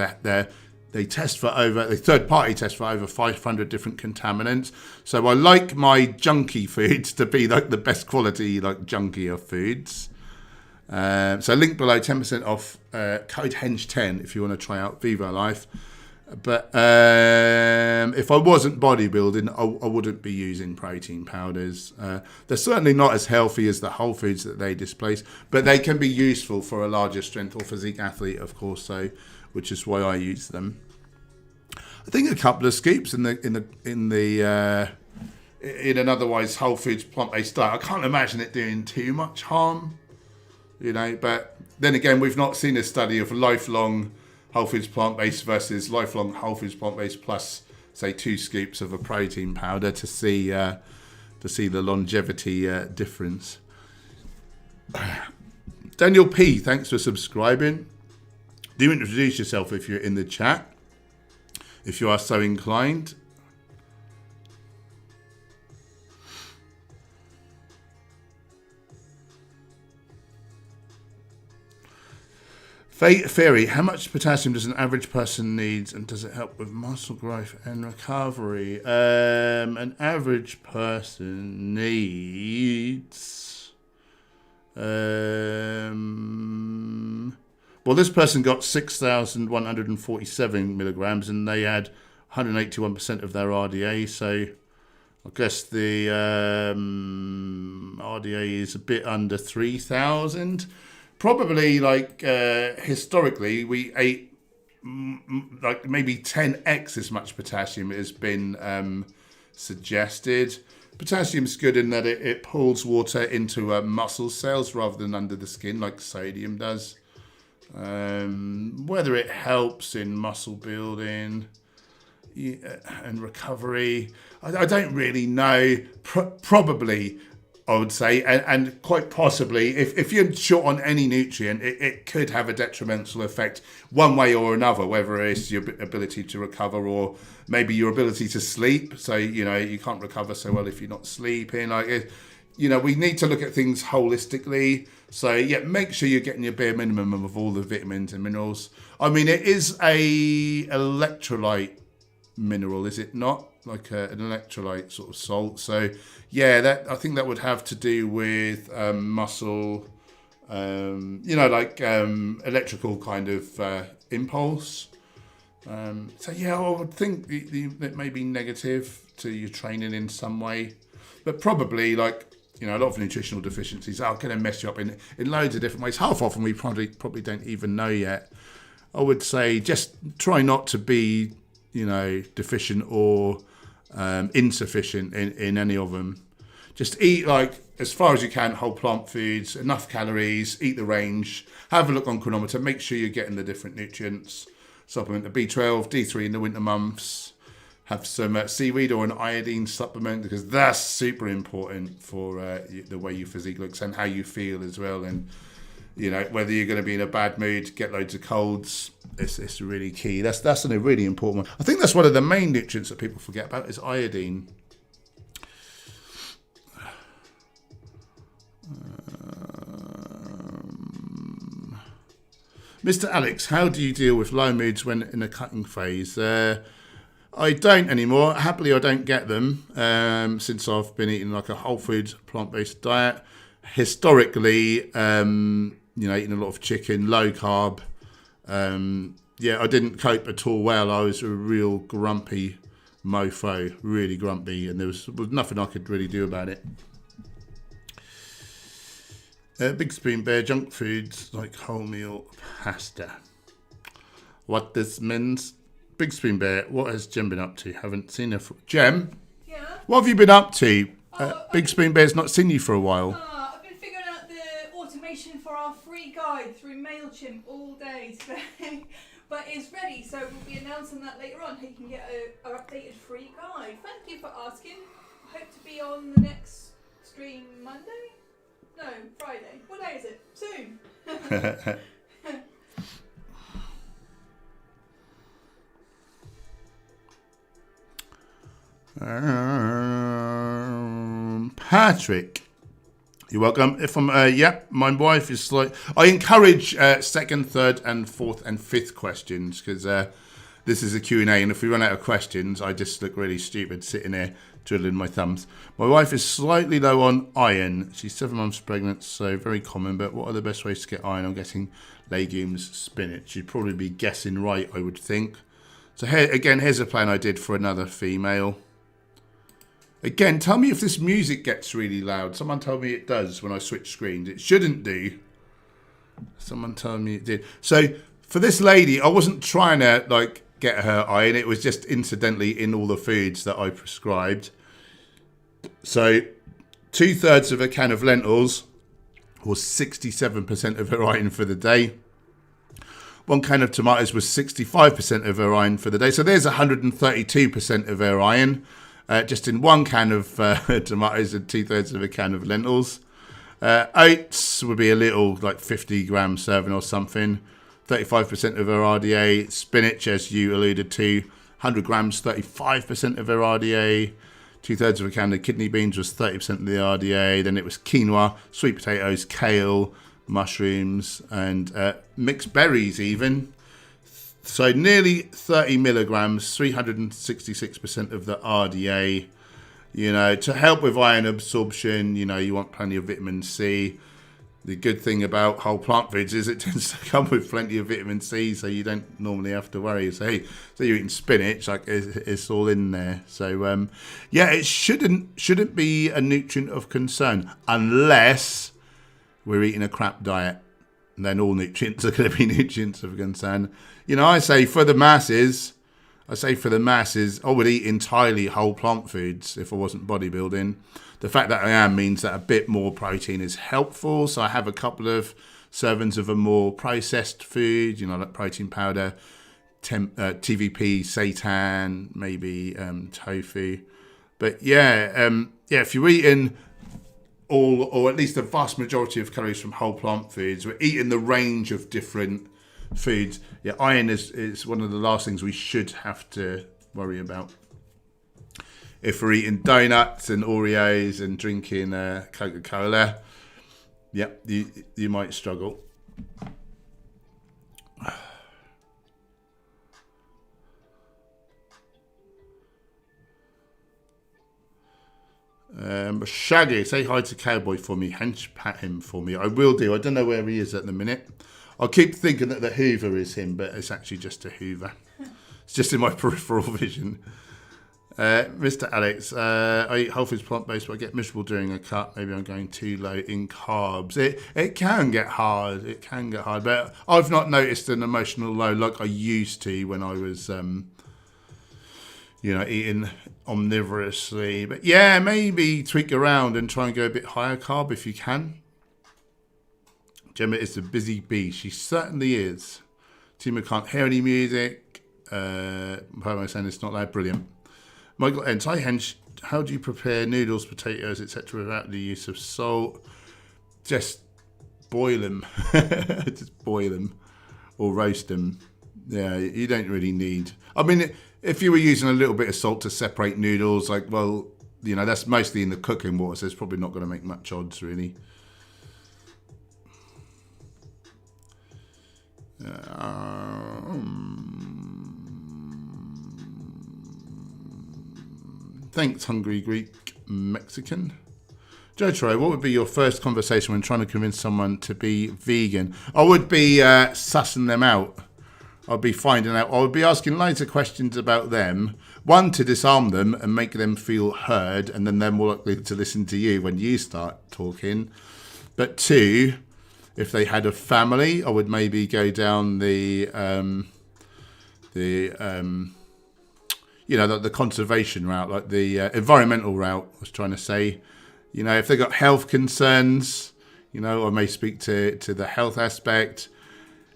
They third party test for over 500 different contaminants. So I like my junky foods to be like the best quality, like junkier foods. So link below, 10% off, code HENCH10 if you want to try out Vivo Life. But if I wasn't bodybuilding, I wouldn't be using protein powders. They're certainly not as healthy as the whole foods that they displace, but they can be useful for a larger strength or physique athlete, of course. So, which is why I use them. I think a couple of scoops in an otherwise whole foods plant-based diet. I can't imagine it doing too much harm, But then again, we've not seen a study of lifelong whole foods plant-based versus lifelong whole foods plant-based plus, say, 2 scoops of a protein powder to see the longevity difference. Daniel P, thanks for subscribing. Do introduce yourself if you're in the chat, if you are so inclined. Fairy, how much potassium does an average person need, and does it help with muscle growth and recovery? An average person needs... well, this person got 6,147 milligrams, and they had 181% of their RDA. So I guess the RDA is a bit under 3,000. Probably historically, we ate like maybe 10x as much potassium has been suggested. Potassium's good in that it pulls water into muscle cells rather than under the skin like sodium does. Whether it helps in muscle building and recovery, I don't really know. Probably, I would say, and quite possibly, if you're short on any nutrient, it could have a detrimental effect one way or another, whether it's your ability to recover or maybe your ability to sleep. So, you can't recover so well if you're not sleeping. We need to look at things holistically. So, yeah, make sure you're getting your bare minimum of all the vitamins and minerals. I mean, it is a electrolyte mineral, is it not? Like an electrolyte sort of salt. So, yeah, I think that would have to do with muscle, electrical kind of impulse. So, yeah, I would think that may be negative to your training in some way. But probably, a lot of nutritional deficiencies are going to mess you up in loads of different ways. Half often we probably don't even know yet. I would say just try not to be, deficient or insufficient in any of them. Just eat as far as you can, whole plant foods, enough calories, eat the range, have a look on chronometer, make sure you're getting the different nutrients, supplement the B12, D3 in the winter months, have some seaweed or an iodine supplement, because that's super important for the way your physique looks and how you feel as well. And, you know, whether you're going to be in a bad mood, get loads of colds, it's really key. That's a really important one. I think that's one of the main nutrients that people forget about is iodine. Mr. Alex, how do you deal with low moods when in a cutting phase? I don't anymore. Happily, I don't get them since I've been eating like a whole foods, plant-based diet. Historically, you know, eating a lot of chicken, low carb. Yeah, I didn't cope at all well. I was a real grumpy mofo, really grumpy, and there was nothing I could really do about it. Big Spoon Bear, junk foods like wholemeal pasta. What this means? Big Spoon Bear, what has Gem been up to? Haven't seen her for... Gem? Yeah? What have you been up to? Big Spoon Bear's not seen you for a while. I've been figuring out the automation for our free guide through MailChimp all day today. But it's ready, so we'll be announcing that later on. How you can get our updated free guide. Thank you for asking. I hope to be on the next stream Monday? No, Friday. What day is it? Soon. Patrick, you're welcome. If I'm, my wife is like, I encourage second, third, and fourth and fifth questions because this is a Q&A, and if we run out of questions, I just look really stupid sitting there twiddling my thumbs. My wife is slightly low on iron. She's 7 months pregnant, so very common, but what are the best ways to get iron? I'm guessing legumes, spinach. You'd probably be guessing right, I would think. So here, again, here's a plan I did for another female. Again, tell me if this music gets really loud. Someone told me it does when I switch screens. It shouldn't do. Someone told me it did. So for this lady, I wasn't trying to like get her iron. It was just incidentally in all the foods that I prescribed. So 2/3 of a can of lentils was 67% of her iron for the day. 1 can of tomatoes was 65% of her iron for the day. So there's 132% of her iron. Just in 1 can of tomatoes and 2/3 of a can of lentils. Oats would be a little, like 50 gram serving or something. 35% of her RDA. Spinach, as you alluded to, 100 grams, 35% of her RDA. 2/3 of a can of kidney beans was 30% of the RDA. Then it was quinoa, sweet potatoes, kale, mushrooms, and mixed berries even. So nearly 30 milligrams, 366% of the RDA. You know, to help with iron absorption, you know, you want plenty of vitamin C. The good thing about whole plant foods is it tends to come with plenty of vitamin C, so you don't normally have to worry. So you're eating spinach, like it's all in there. So yeah, it shouldn't be a nutrient of concern unless we're eating a crap diet. And then all nutrients are going to be nutrients of concern. You know, I say for the masses, I would eat entirely whole plant foods if I wasn't bodybuilding. The fact that I am means that a bit more protein is helpful. So I have a couple of servings of a more processed food, you know, like protein powder, TVP, seitan, maybe tofu. But yeah, if you're eating all, or at least the vast majority of calories from whole plant foods, we're eating the range of different foods. Yeah, iron is one of the last things we should have to worry about. If we're eating donuts and Oreos and drinking Coca-Cola, yep, you might struggle. Shaggy, say hi to Cowboy for me. Hench, pat him for me. I will do. I don't know where he is at the minute. I'll keep thinking that the Hoover is him, but it's actually just a Hoover. It's just in my peripheral vision. Mr. Alex, I eat whole foods plant-based, but I get miserable during a cut. Maybe I'm going too low in carbs. It can get hard. It can get hard. But I've not noticed an emotional low like I used to when I was, eating omnivorously. But yeah, maybe tweak around and try and go a bit higher carb if you can. Gemma is a busy bee. She certainly is. Tima can't hear any music. Promo saying it's not loud. Brilliant. Michael Ent, hi Hench. How do you prepare noodles, potatoes, etc. without the use of salt? Just boil them. Just boil them or roast them. Yeah, you don't really need. I mean, if you were using a little bit of salt to separate noodles, like, well, that's mostly in the cooking water, so it's probably not going to make much odds, really. Thanks, Hungry Greek Mexican. Joe Troy, what would be your first conversation when trying to convince someone to be vegan? I would be sussing them out. I'd be finding out. I would be asking loads of questions about them. One, to disarm them and make them feel heard, and then they're more likely to listen to you when you start talking. But two, if they had a family, I would maybe go down the conservation route, like the environmental route. I was trying to say, if they got health concerns, I may speak to the health aspect.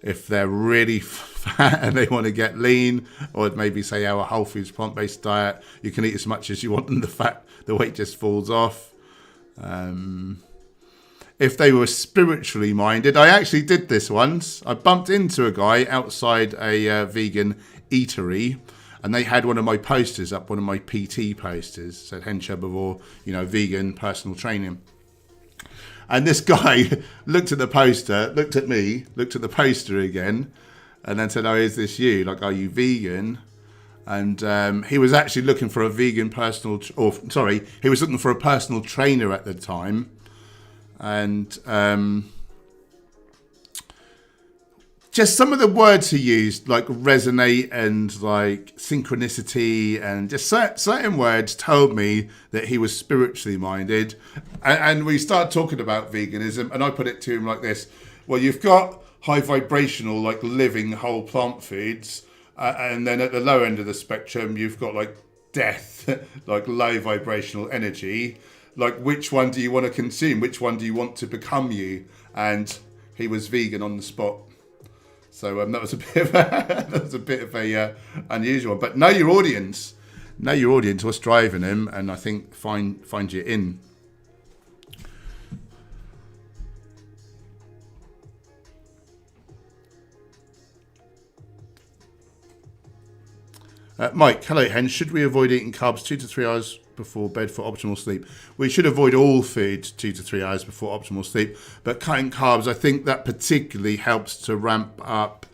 If they're really fat and they want to get lean, I would maybe say our whole foods plant-based diet. You can eat as much as you want, and the weight just falls off. If they were spiritually minded, I actually did this once. I bumped into a guy outside a vegan eatery, and they had one of my posters up, one of my PT posters, said Hench Herbivore, vegan personal training. And this guy looked at the poster, looked at me, looked at the poster again, and then said, "Oh, is this you? Like, are you vegan?" And he was actually looking for a vegan he was looking for a personal trainer at the time. And just some of the words he used, like resonate and like synchronicity, and just certain words told me that he was spiritually minded. And we started talking about veganism, and I put it to him like this: well, you've got high vibrational, like living whole plant foods, and then at the low end of the spectrum, you've got like death, like low vibrational energy. Like, which one do you want to consume? Which one do you want to become you? And he was vegan on the spot. So that was a bit of a unusual one. But know your audience. Know your audience. What's driving them, and I think find you in. Mike, hello, Hench. Should we avoid eating carbs 2 to 3 hours before bed for optimal sleep? We should avoid all food 2 to 3 hours before optimal sleep, but cutting carbs, I think that particularly helps to ramp up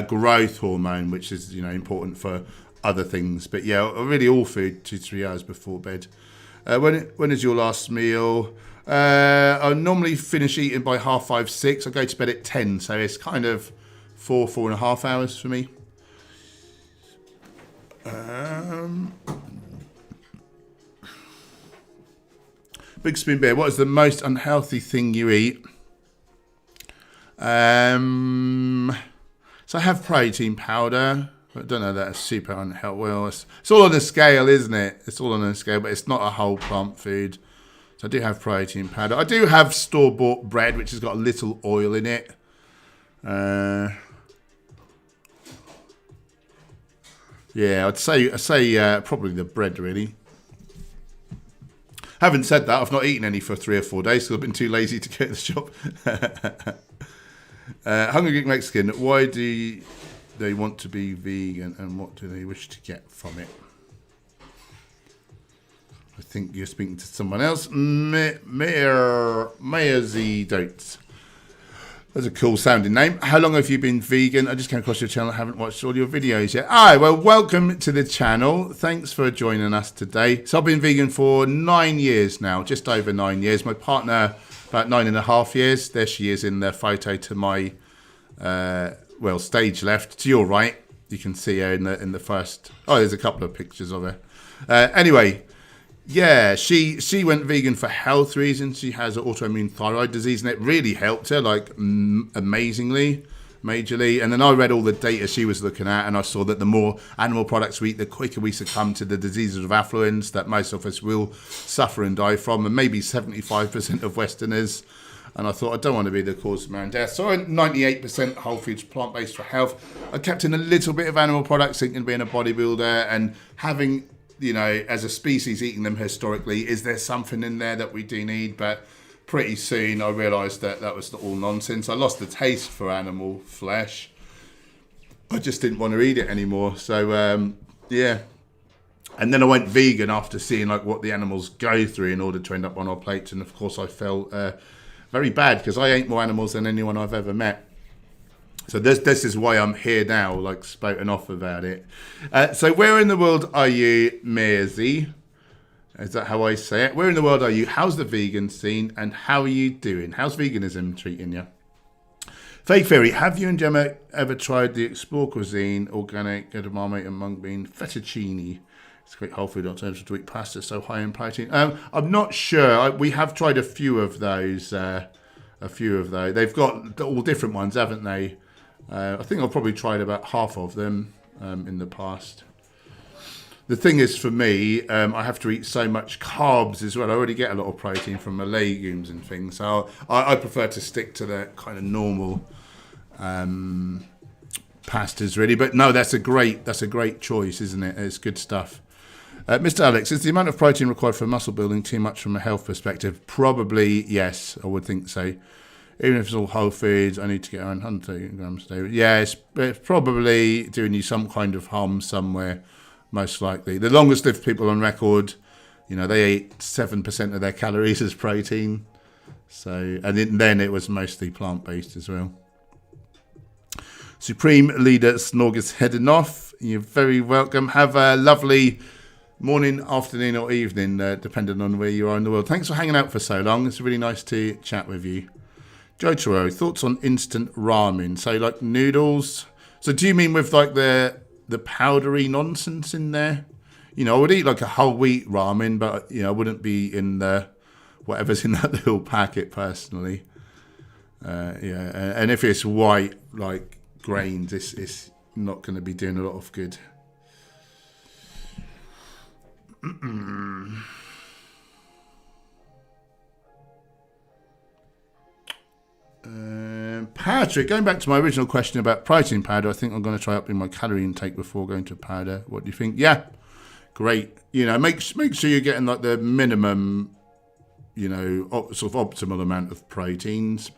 growth hormone, which is important for other things. But yeah, really all food 2 to 3 hours before bed. When is your last meal? I normally finish eating by 5:30, 6. I go to bed at 10, so it's kind of 4.5 hours for me. Big Spoon Bear, what is the most unhealthy thing you eat? So I have protein powder. I don't know that it's super unhealthy. Well, it's all on a scale, isn't it? It's all on a scale, but it's not a whole plant food. So I do have protein powder. I do have store-bought bread, which has got a little oil in it. Yeah, I'd say probably the bread, really. Having said that, I've not eaten any for 3 or 4 days because I've been too lazy to get to the shop. Hungry Geek Mexican, why do they want to be vegan and what do they wish to get from it? I think you're speaking to someone else. Mayorzy Dotes. That's a cool sounding name. How long have you been vegan? I just came across your channel. I haven't watched all your videos yet. Well, welcome to the channel. Thanks for joining us today. So I've been vegan for 9 years now, just over 9 years. My partner, about 9.5 years. There she is in the photo to my, stage left. To your right, you can see her in the first. Oh, there's a couple of pictures of her. Anyway. Yeah, she went vegan for health reasons. She has an autoimmune thyroid disease, and it really helped her, like, amazingly. majorly. And then I read all the data she was looking at, and I saw that the more animal products we eat, the quicker we succumb to the diseases of affluence that most of us will suffer and die from, and maybe 75% of Westerners. And I thought, I don't want to be the cause of my own death. So I went 98% whole foods, plant-based for health. I kept in a little bit of animal products, thinking of being a bodybuilder and having, you know, as a species, eating them historically. Is there something in there that we do need? But pretty soon I realised that that was all nonsense. I lost the taste for animal flesh. I just didn't want to eat it anymore. So, yeah. And then I went vegan after seeing like what the animals go through in order to end up on our plates. And of course I felt very bad because I ate more animals than anyone I've ever met. So this is why I'm here now, like spouting off about it. So where in the world are you, Mersey? Is that how I say it? Where in the world are you? How's the vegan scene? And how are you doing? How's veganism treating you? Fake Fairy, have you and Gemma ever tried the Explore Cuisine, organic, edamame and mung bean fettuccine? It's a great whole food alternative to eat pasta, so high in protein. I'm not sure. We have tried a few of those. They've got all different ones, haven't they? I think I've probably tried about half of them in the past. The thing is, for me, I have to eat so much carbs as well. I already get a lot of protein from my legumes and things, so I prefer to stick to the kind of normal pastas, really. But no, that's a great choice, isn't it? It's good stuff. Mr. Alex, is the amount of protein required for muscle building too much from a health perspective? Probably yes, I would think so. Even if it's all whole foods, I need to get around 100 grams a day. Yeah, it's probably doing you some kind of harm somewhere, most likely. The longest lived people on record, you know, they ate 7% of their calories as protein. So, and then it was mostly plant-based as well. Supreme Leader Snorgus heading off. You're very welcome. Have a lovely morning, afternoon or evening, depending on where you are in the world. Thanks for hanging out for so long. It's really nice to chat with you. Jotaro, thoughts on instant ramen? So like noodles. So do you mean with like the powdery nonsense in there? You know, I would eat like a whole wheat ramen, but you know, I wouldn't be in the whatever's in that little packet personally. Yeah, and if it's white like grains, it's not going to be doing a lot of good. Patrick, going back to my original question about protein powder, I think I'm going to try upping my calorie intake before going to powder. What do you think? Yeah, great. You know, make sure you're getting like the minimum, you know, sort of optimal amount of proteins.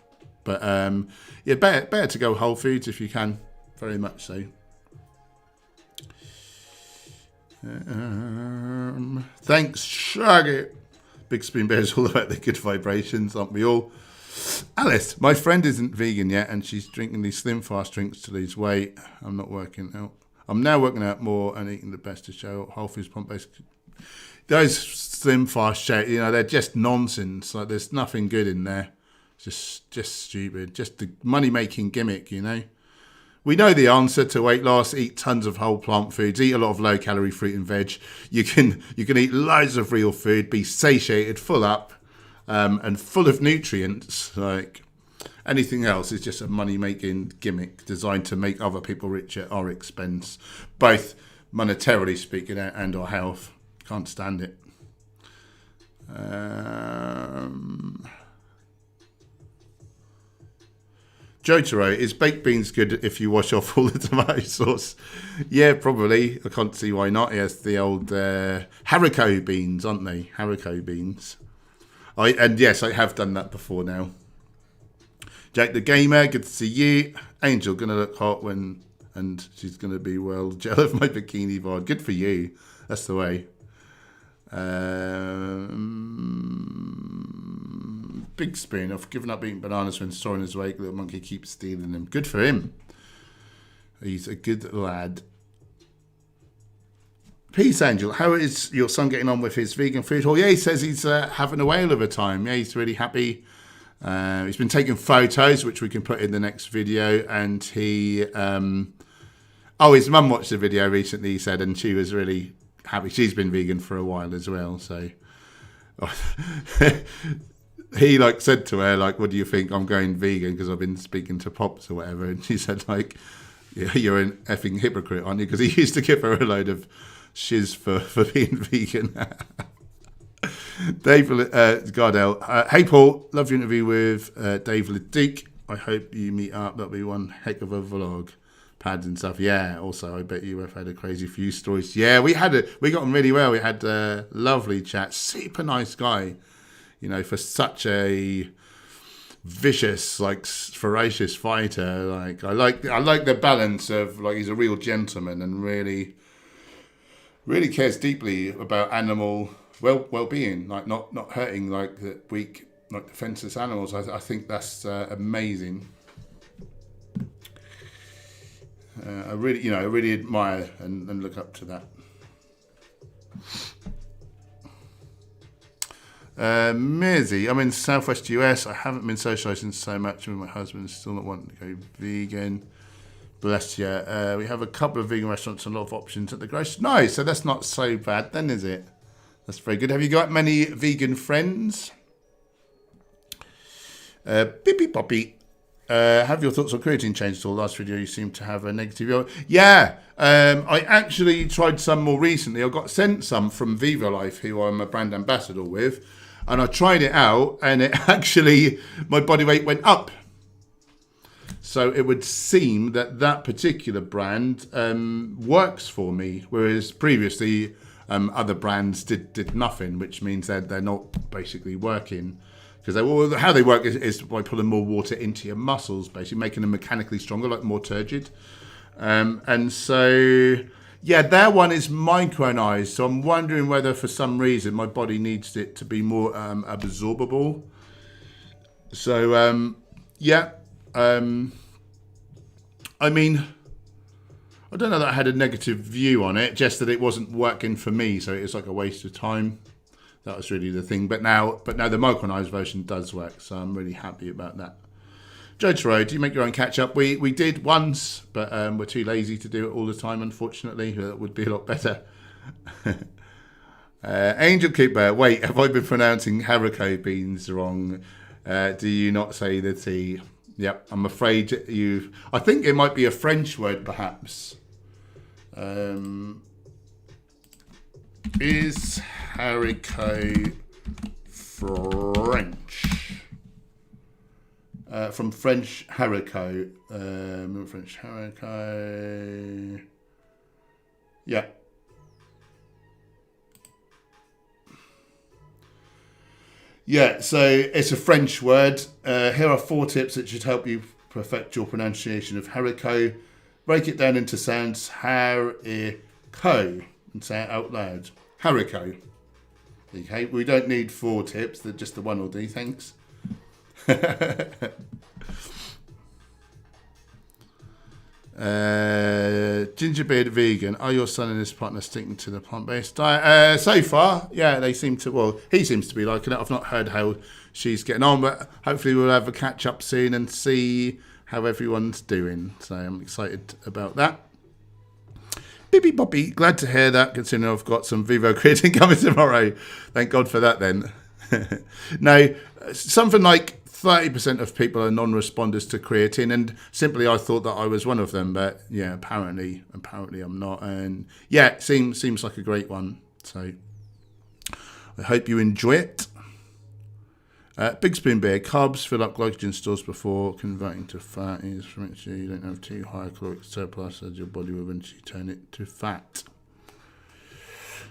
But yeah, better to go whole foods if you can. Very much so. Thanks, Shaggy. Big Spoon Bear is all about the good vibrations, aren't we all? Alice, my friend isn't vegan yet, and she's drinking these slim fast drinks to lose weight. I'm not working out. I'm now working out more and eating the best to show whole foods, plant-based. Those slim fast shakes, you know, they're just nonsense. Like there's nothing good in there. Just stupid. Just the money-making gimmick, you know. We know the answer to weight loss. Eat tons of whole plant foods. Eat a lot of low-calorie fruit and veg. You can eat loads of real food. Be satiated, full up, and full of nutrients. Like anything else is just a money-making gimmick designed to make other people rich at our expense, both monetarily speaking and our health. Can't stand it. Jotaro, is baked beans good if you wash off all the tomato sauce? Yeah, probably. I can't see why not. Yes, the old haricot beans, aren't they? Haricot beans. And yes, I have done that before now. Jack the Gamer, good to see you. Angel, going to look hot and she's going to be well. Gel of my bikini bod. Good for you. That's the way. Big Spoon, I've given up eating bananas when storing his weight. Little monkey keeps stealing them. Good for him. He's a good lad. Peace, Angel. How is your son getting on with his vegan food haul? Yeah, he says he's having a whale of a time. Yeah, he's really happy. He's been taking photos, which we can put in the next video. And he... his mum watched the video recently, he said, and she was really happy. She's been vegan for a while as well, so... he like said to her, like, what do you think? I'm going vegan because I've been speaking to Pops or whatever. And she said, like, yeah, you're an effing hypocrite, aren't you? Because he used to give her a load of shiz for being vegan. Dave Gardell. Hey, Paul. Love your interview with Dave Leduc. I hope you meet up. That'll be one heck of a vlog. Pads and stuff. Yeah, also, I bet you have had a crazy few stories. Yeah, we got on really well. We had a lovely chat. Super nice guy. You know, for such a vicious, like, ferocious fighter. Like, I like the balance of, like, he's a real gentleman and really cares deeply about animal well-being, like not hurting like the weak, like defenseless animals. I think that's amazing. I really admire and look up to that. Mizzy, I'm in Southwest US. I haven't been socialising so much with my husband. Still not wanting to go vegan. Bless you. We have a couple of vegan restaurants and a lot of options at the grocery. Nice. So that's not so bad then, is it? That's very good. Have you got many vegan friends? Bippy Poppy. Have your thoughts on creatine changed at all? Last video you seem to have a negative view. Yeah. I actually tried some more recently. I got sent some from Viva Life, who I'm a brand ambassador with. And I tried it out and it actually, my body weight went up. So it would seem that particular brand works for me, whereas previously other brands did nothing, which means that they're not basically working. Because how they work is by pulling more water into your muscles, basically making them mechanically stronger, like more turgid. And so, yeah, that one is micronized. So I'm wondering whether for some reason my body needs it to be more absorbable. So, yeah. I mean, I don't know that I had a negative view on it, just that it wasn't working for me, so it was like a waste of time. That was really the thing. But now the micronized version does work, so I'm really happy about that. Judge Road, do you make your own catch-up? We did once, but we're too lazy to do it all the time, unfortunately. That would be a lot better. Angel Keeper, wait, have I been pronouncing haricot beans wrong? Do you not say the T? Yep, I'm afraid I think it might be a French word, perhaps. Is haricot French? From French haricot. French haricot. Yeah. Yeah, so it's a French word. Here are 4 tips that should help you perfect your pronunciation of haricot. Break it down into sounds. Haricot. And say it out loud. Haricot. Okay, we don't need 4 tips. Just the one will do, thanks. Gingerbeard vegan. Are your son and his partner sticking to the plant-based diet? So far, yeah, they seem to. Well, he seems to be liking it. I've not heard how she's getting on, but hopefully we'll have a catch-up soon and see how everyone's doing. So I'm excited about that. Bippy Boppy, glad to hear that, considering I've got some Vivo creatine coming tomorrow. Thank God for that then. Now, something like 30% of people are non-responders to creatine, and simply I thought that I was one of them, but yeah, apparently I'm not. And yeah, it seems like a great one. So I hope you enjoy it. Big Spoon Beer, carbs fill up glycogen stores before converting to fat. Is to make sure you don't have too high a caloric surplus, as your body will eventually turn it to fat.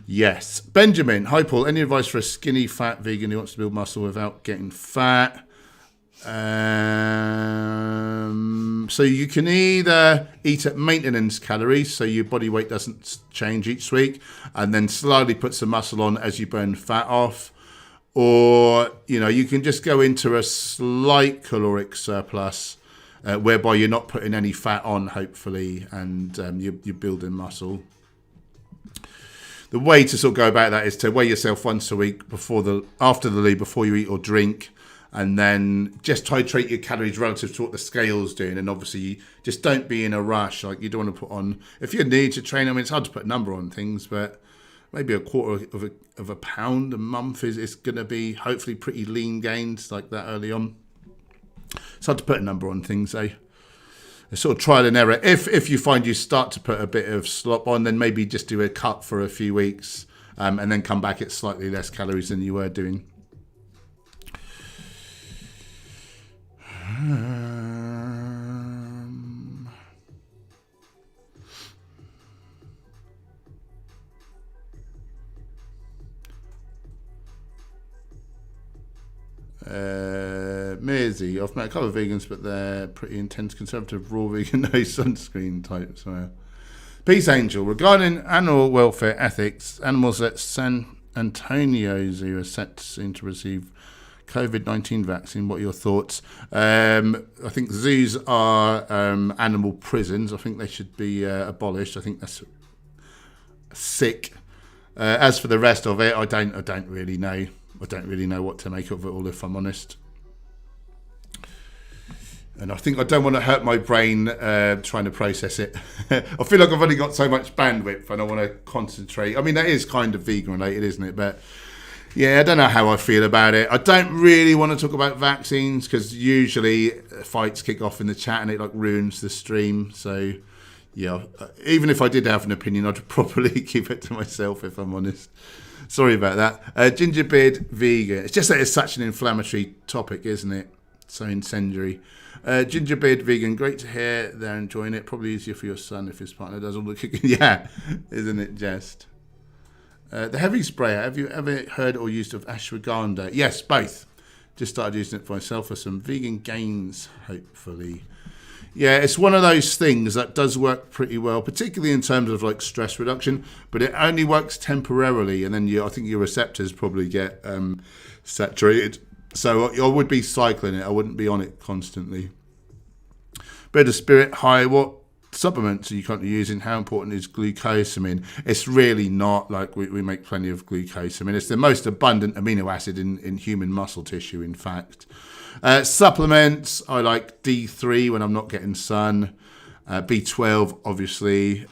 Yes. Benjamin, hi Paul, any advice for a skinny fat vegan who wants to build muscle without getting fat? So you can either eat at maintenance calories, so your body weight doesn't change each week, and then slowly put some muscle on as you burn fat off. Or, you can just go into a slight caloric surplus, whereby you're not putting any fat on, hopefully, and you're building muscle. The way to sort of go about that is to weigh yourself once a week after the lead, before you eat or drink, and then just titrate your calories relative to what the scale's doing. And obviously, just don't be in a rush. Like, you don't want to put on, if you need to train, I mean, it's hard to put a number on things, but maybe a quarter of a pound a month is going to be hopefully pretty lean gains like that early on. It's hard to put a number on things, eh? It's sort of trial and error. If you find you start to put a bit of slop on, then maybe just do a cut for a few weeks and then come back at slightly less calories than you were doing. Mearsy, I've met a couple of vegans, but they're pretty intense conservative raw vegan, no sunscreen types. Peace Angel, regarding animal welfare ethics, animals at San Antonio Zoo are set to receive COVID-19 vaccine. What are your thoughts? I think zoos are animal prisons. I think they should be abolished. I think that's sick. As for the rest of it, I don't really know. I don't really know what to make of it all, if I'm honest. And I think I don't want to hurt my brain trying to process it. I feel like I've only got so much bandwidth and I want to concentrate. I mean, that is kind of vegan related, isn't it? But yeah, I don't know how I feel about it. I don't really want to talk about vaccines because usually fights kick off in the chat and it like ruins the stream. So yeah, even if I did have an opinion, I'd probably keep it to myself, if I'm honest. Sorry about that. Gingerbeard vegan. It's just that it's such an inflammatory topic, isn't it? So incendiary. Gingerbeard vegan. Great to hear they're enjoying it. Probably easier for your son if his partner does all the cooking. Yeah, isn't it just? The heavy sprayer. Have you ever heard or used of ashwagandha? Yes, both. Just started using it for myself for some vegan gains, hopefully. Yeah, it's one of those things that does work pretty well, particularly in terms of like stress reduction, but it only works temporarily, and then I think your receptors probably get saturated. So I would be cycling it. I wouldn't be on it constantly. Bit of spirit high. What supplements are you currently using? How important is glucosamine? It's really not. Like we make plenty of glucosamine. It's the most abundant amino acid in human muscle tissue, in fact. Supplements, I like D3 when I'm not getting sun. B12, obviously.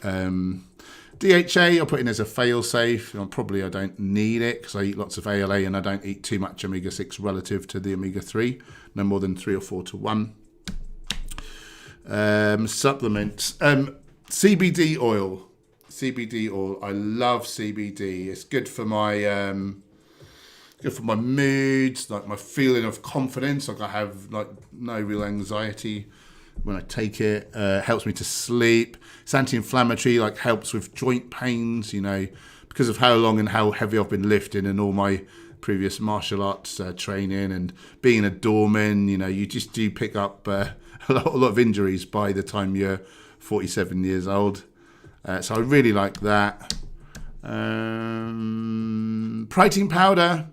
DHA, I'll put in as a fail-safe. I don't need it because I eat lots of ALA and I don't eat too much omega-6 relative to the omega-3. No more than 3 or 4 to 1. Supplements. CBD oil. CBD oil. I love CBD. It's good for my... good for my moods, like my feeling of confidence. Like I have like no real anxiety when I take it. Helps me to sleep. It's anti-inflammatory, like helps with joint pains, because of how long and how heavy I've been lifting and all my previous martial arts training and being a doorman, you just do pick up a lot of injuries by the time you're 47 years old. So I really like that. Protein powder.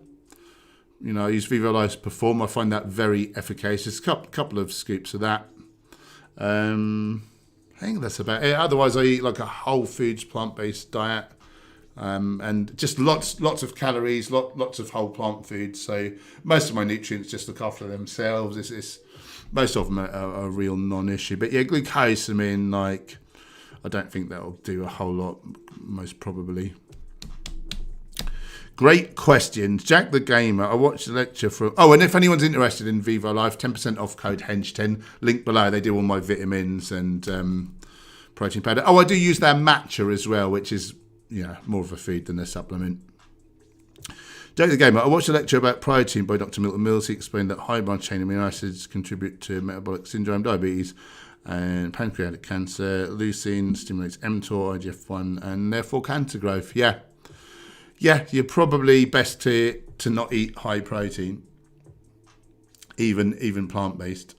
I use Vivo Life Perform. I find that very efficacious. A couple of scoops of that. I think that's about it. Otherwise, I eat like a whole foods plant-based diet, and just lots of calories, lots of whole plant foods. So most of my nutrients just look after themselves. It's most of them are a real non-issue. But yeah, glucosamine, like I don't think that'll do a whole lot. Most probably. Great questions. Jack the Gamer, I watched the lecture from... Oh, and if anyone's interested in Vivo Life, 10% off code HENCH10. Link below. They do all my vitamins and protein powder. Oh, I do use their matcha as well, which is more of a food than a supplement. Jack the Gamer, I watched a lecture about protein by Dr. Milton Mills. He explained that high branch chain amino acids contribute to metabolic syndrome, diabetes, and pancreatic cancer. Leucine stimulates mTOR, IGF-1, and therefore cancer growth. Yeah, you're probably best to not eat high protein, even plant-based.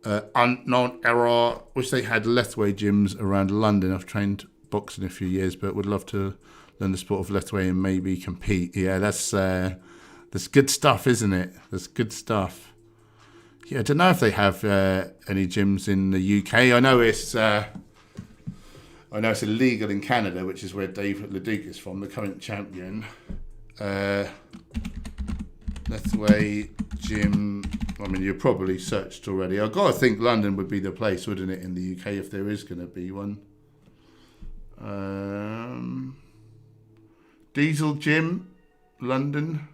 Unknown error. Wish they had Lethway gyms around London. I've trained boxing a few years, but would love to learn the sport of Lethway and maybe compete. Yeah, that's good stuff, isn't it? That's good stuff. Yeah, I don't know if they have any gyms in the UK. I know it's illegal in Canada, which is where Dave Leduc is from, the current champion. Lethway gym. I mean, you've probably searched already. I've got to think London would be the place, wouldn't it, in the UK, if there is going to be one. Diesel Gym, London.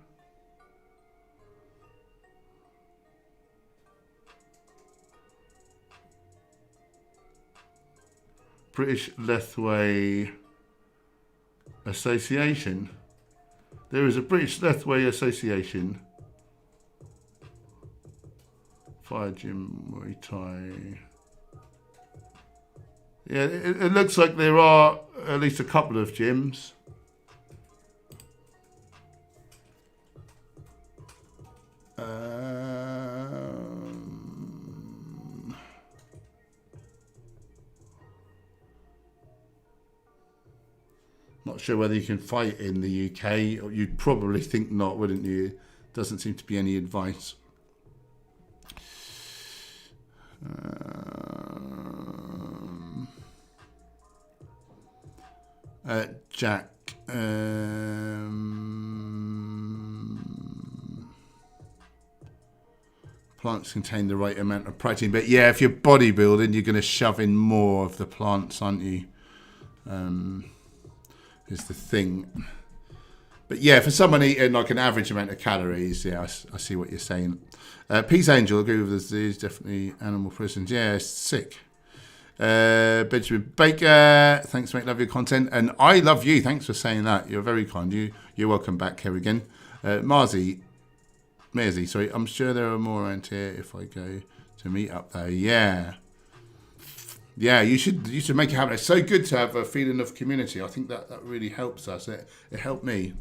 British Lethway Association. There is a British Lethway Association. Fire Gym, Muay Thai. Yeah, it looks like there are at least a couple of gyms. Not sure whether you can fight in the UK, or you'd probably think not, wouldn't you? Doesn't seem to be any advice. Jack. Plants contain the right amount of protein, but yeah, if you're bodybuilding, you're going to shove in more of the plants, aren't you? Is the thing. But yeah, for someone eating like an average amount of calories, yeah, I see what you're saying. Peace Angel, agree with this. There's definitely animal prisons. Yeah, it's sick. Benjamin Baker, thanks mate, love your content, and I love you. Thanks for saying that. You're very kind. You're welcome back here again. Mersey, sorry. I'm sure there are more around here if I go to meet up there. Yeah. Yeah, you should make it happen. It's so good to have a feeling of community. I think that really helps us. It helped me.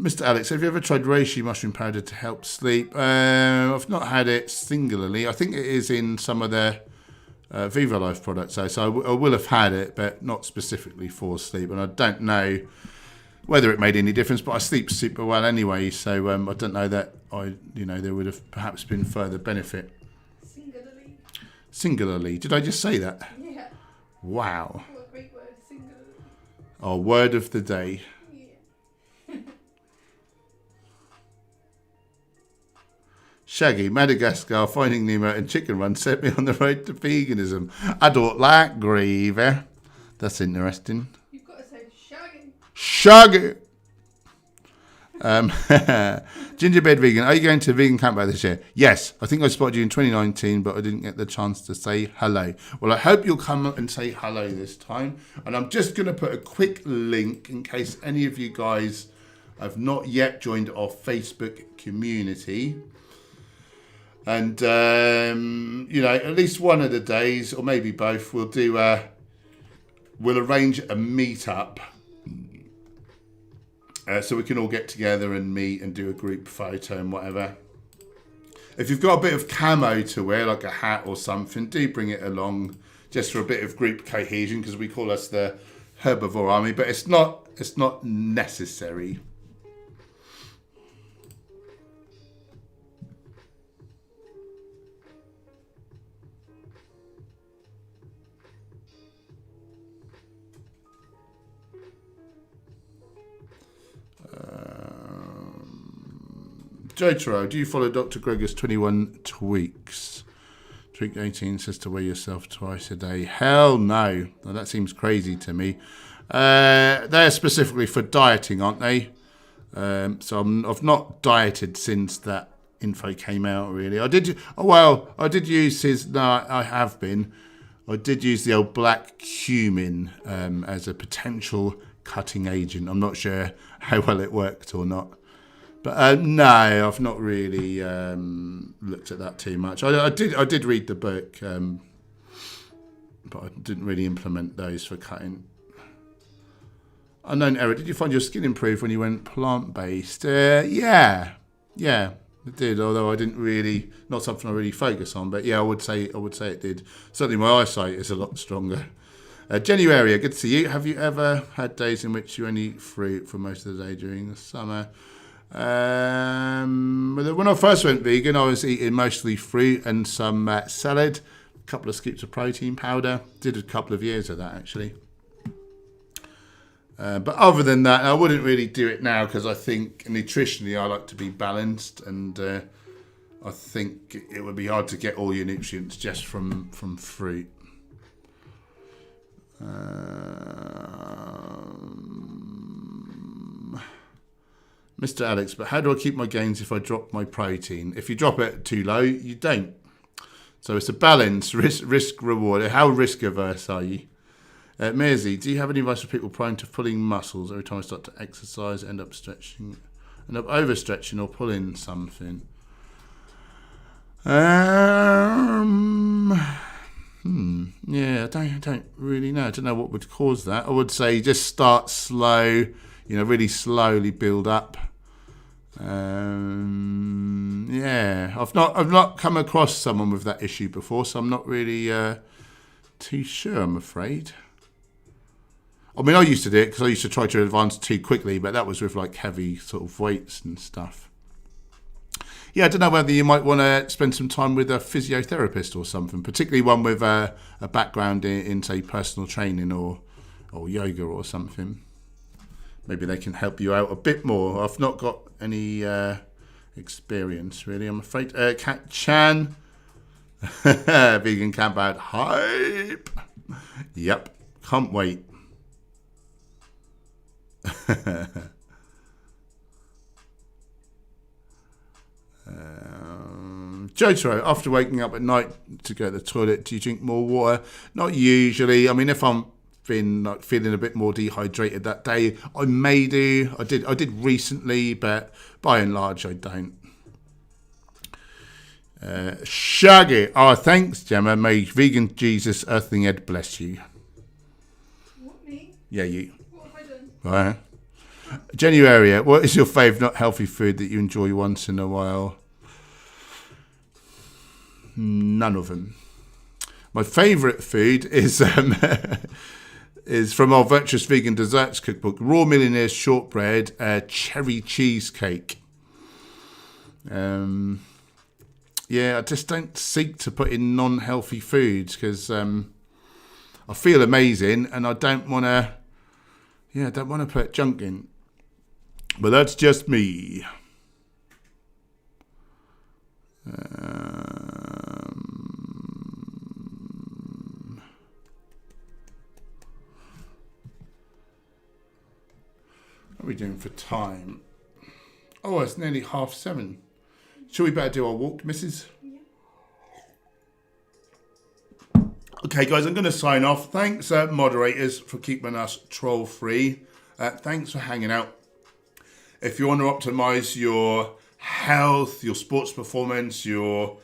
Mr. Alex, have you ever tried reishi mushroom powder to help sleep? I've not had it singularly. I think it is in some of the Viva Life products. So I will have had it, but not specifically for sleep. And I don't know whether it made any difference, but I sleep super well anyway. So I don't know that there would have perhaps been further benefit. Singularly. Did I just say that? Yeah. Wow. What a great word, singularly. Oh, word of the day. Yeah. Shaggy, Madagascar, Finding Nemo and Chicken Run set me on the road to veganism. I don't like gravy. That's interesting. You've got to say Shaggy. Shaggy! Gingerbread Vegan, are you going to vegan camp out this year? Yes, I think I spotted you in 2019, but I didn't get the chance to say hello. Well, I hope you'll come and say hello this time. And I'm just going to put a quick link in case any of you guys have not yet joined our Facebook community. And, at least one of the days, or maybe both, we'll arrange a meet-up. So we can all get together and meet and do a group photo and whatever. If you've got a bit of camo to wear, like a hat or something, do bring it along just for a bit of group cohesion, because we call us the Herbivore Army, but it's not necessary. Jotaro, do you follow Dr. Gregor's 21 tweaks? Tweak 18 says to weigh yourself twice a day. Hell no. Well, that seems crazy to me. They're specifically for dieting, aren't they? So I've not dieted since that info came out, really. I did use his... No, I have been. I did use the old black cumin as a potential cutting agent. I'm not sure how well it worked or not. But no, I've not really looked at that too much. I did read the book, but I didn't really implement those for cutting. Unknown Error, did you find your skin improved when you went plant-based? Yeah, I did. Although I didn't really, not something I really focus on. But yeah, I would say it did. Certainly, my eyesight is a lot stronger. January, good to see you. Have you ever had days in which you only eat fruit for most of the day during the summer? When I first went vegan, I was eating mostly fruit and some salad, a couple of scoops of protein powder. Did a couple of years of that, actually. But other than that, I wouldn't really do it now, because I think nutritionally I like to be balanced, and I think it would be hard to get all your nutrients just from fruit. Mr. Alex, but how do I keep my gains if I drop my protein? If you drop it too low, you don't. So it's a balance, risk reward. How risk averse are you? Mersey, do you have any advice for people prone to pulling muscles every time I start to exercise, end up overstretching or pulling something? Yeah, I don't really know. I don't know what would cause that. I would say just start slow, really slowly build up. Yeah, I've not come across someone with that issue before, so I'm not really too sure, I'm afraid. I mean, I used to do it because I used to try to advance too quickly, but that was with like heavy sort of weights and stuff. Yeah, I don't know whether you might want to spend some time with a physiotherapist or something, particularly one with a background in say, personal training or yoga or something. Maybe they can help you out a bit more. I've not got any experience, really, I'm afraid. Kat Chan, vegan camp out, hype. Yep, can't wait. Jotaro, after waking up at night to go to the toilet, do you drink more water? Not usually. I mean, if I'm feeling a bit more dehydrated that day, I may do. I did recently, but by and large, I don't. Shaggy. Oh, thanks, Gemma. May vegan Jesus Earthling Ed bless you. What, me? Yeah, you. What have I done? Right. January, what is your favourite not healthy food that you enjoy once in a while? None of them. My favourite food is from our Virtuous Vegan Desserts cookbook, Raw Millionaire's Shortbread, Cherry Cheesecake. Yeah, I just don't seek to put in non-healthy foods because I feel amazing and I don't want to put junk in. But that's just me. What are we doing for time? Oh, it's nearly 7:30. Shall we better do our walk, missus? Yeah. Okay, guys, I'm going to sign off. Thanks, moderators, for keeping us troll-free. Thanks for hanging out. If you want to optimize your health, your sports performance, your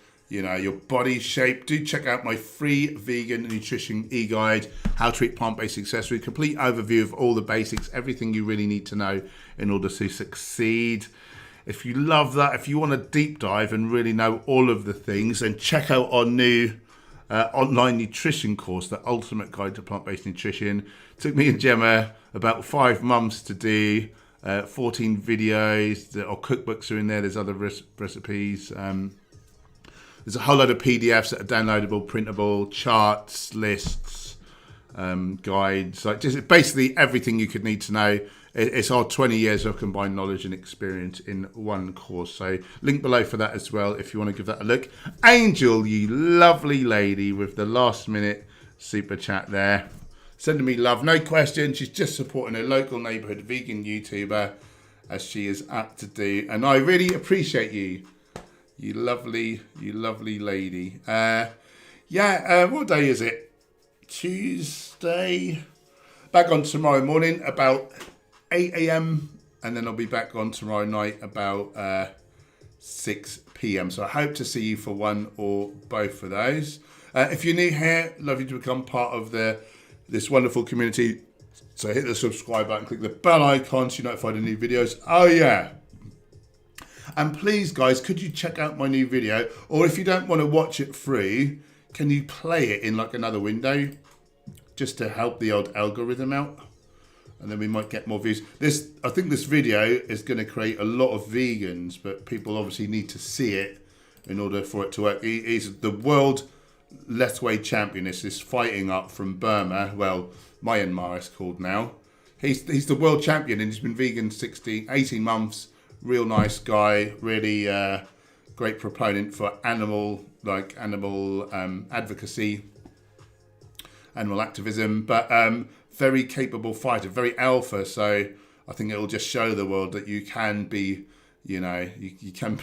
body shape, do check out my free vegan nutrition e-guide, How to Eat Plant-Based Accessories, complete overview of all the basics, everything you really need to know in order to succeed. If you love that, if you want a deep dive and really know all of the things, then check out our new online nutrition course, The Ultimate Guide to Plant-Based Nutrition. It took me and Gemma about 5 months to do. 14 videos, or cookbooks are in there. There's other recipes. There's a whole load of PDFs that are downloadable, printable, charts, lists, guides, like just basically everything you could need to know. It's our 20 years of combined knowledge and experience in one course. So link below for that as well if you want to give that a look. Angel, you lovely lady with the last minute super chat there. Sending me love, no question. She's just supporting a local neighbourhood vegan YouTuber as she is apt to do. And I really appreciate you. You lovely lady. What day is it? Tuesday. Back on tomorrow morning about 8 a.m. And then I'll be back on tomorrow night about 6 p.m. So I hope to see you for one or both of those. If you're new here, love you to become part of this wonderful community. So hit the subscribe button, click the bell icon so you're notified of new videos. Oh yeah. And please guys, could you check out my new video? Or if you don't want to watch it through, can you play it in like another window? Just to help the old algorithm out. And then we might get more views. I think this video is going to create a lot of vegans, but people obviously need to see it in order for it to work. He's the world Letway champion. Is fighting up from Burma, well, Myanmar it's called now. He's the world champion and he's been vegan 18 months. Real nice guy, really great proponent for animal advocacy, animal activism, but very capable fighter, very alpha. So I think it will just show the world that you can be, you can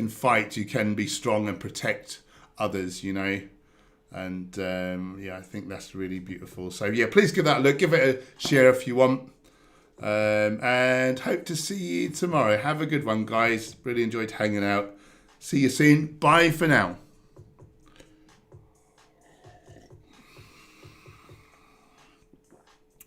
fight, you can be strong and protect others, and I think that's really beautiful. So yeah, please give that a look, give it a share if you want, and hope to see you tomorrow. Have a good one, guys. Really enjoyed hanging out. See you soon. Bye for now.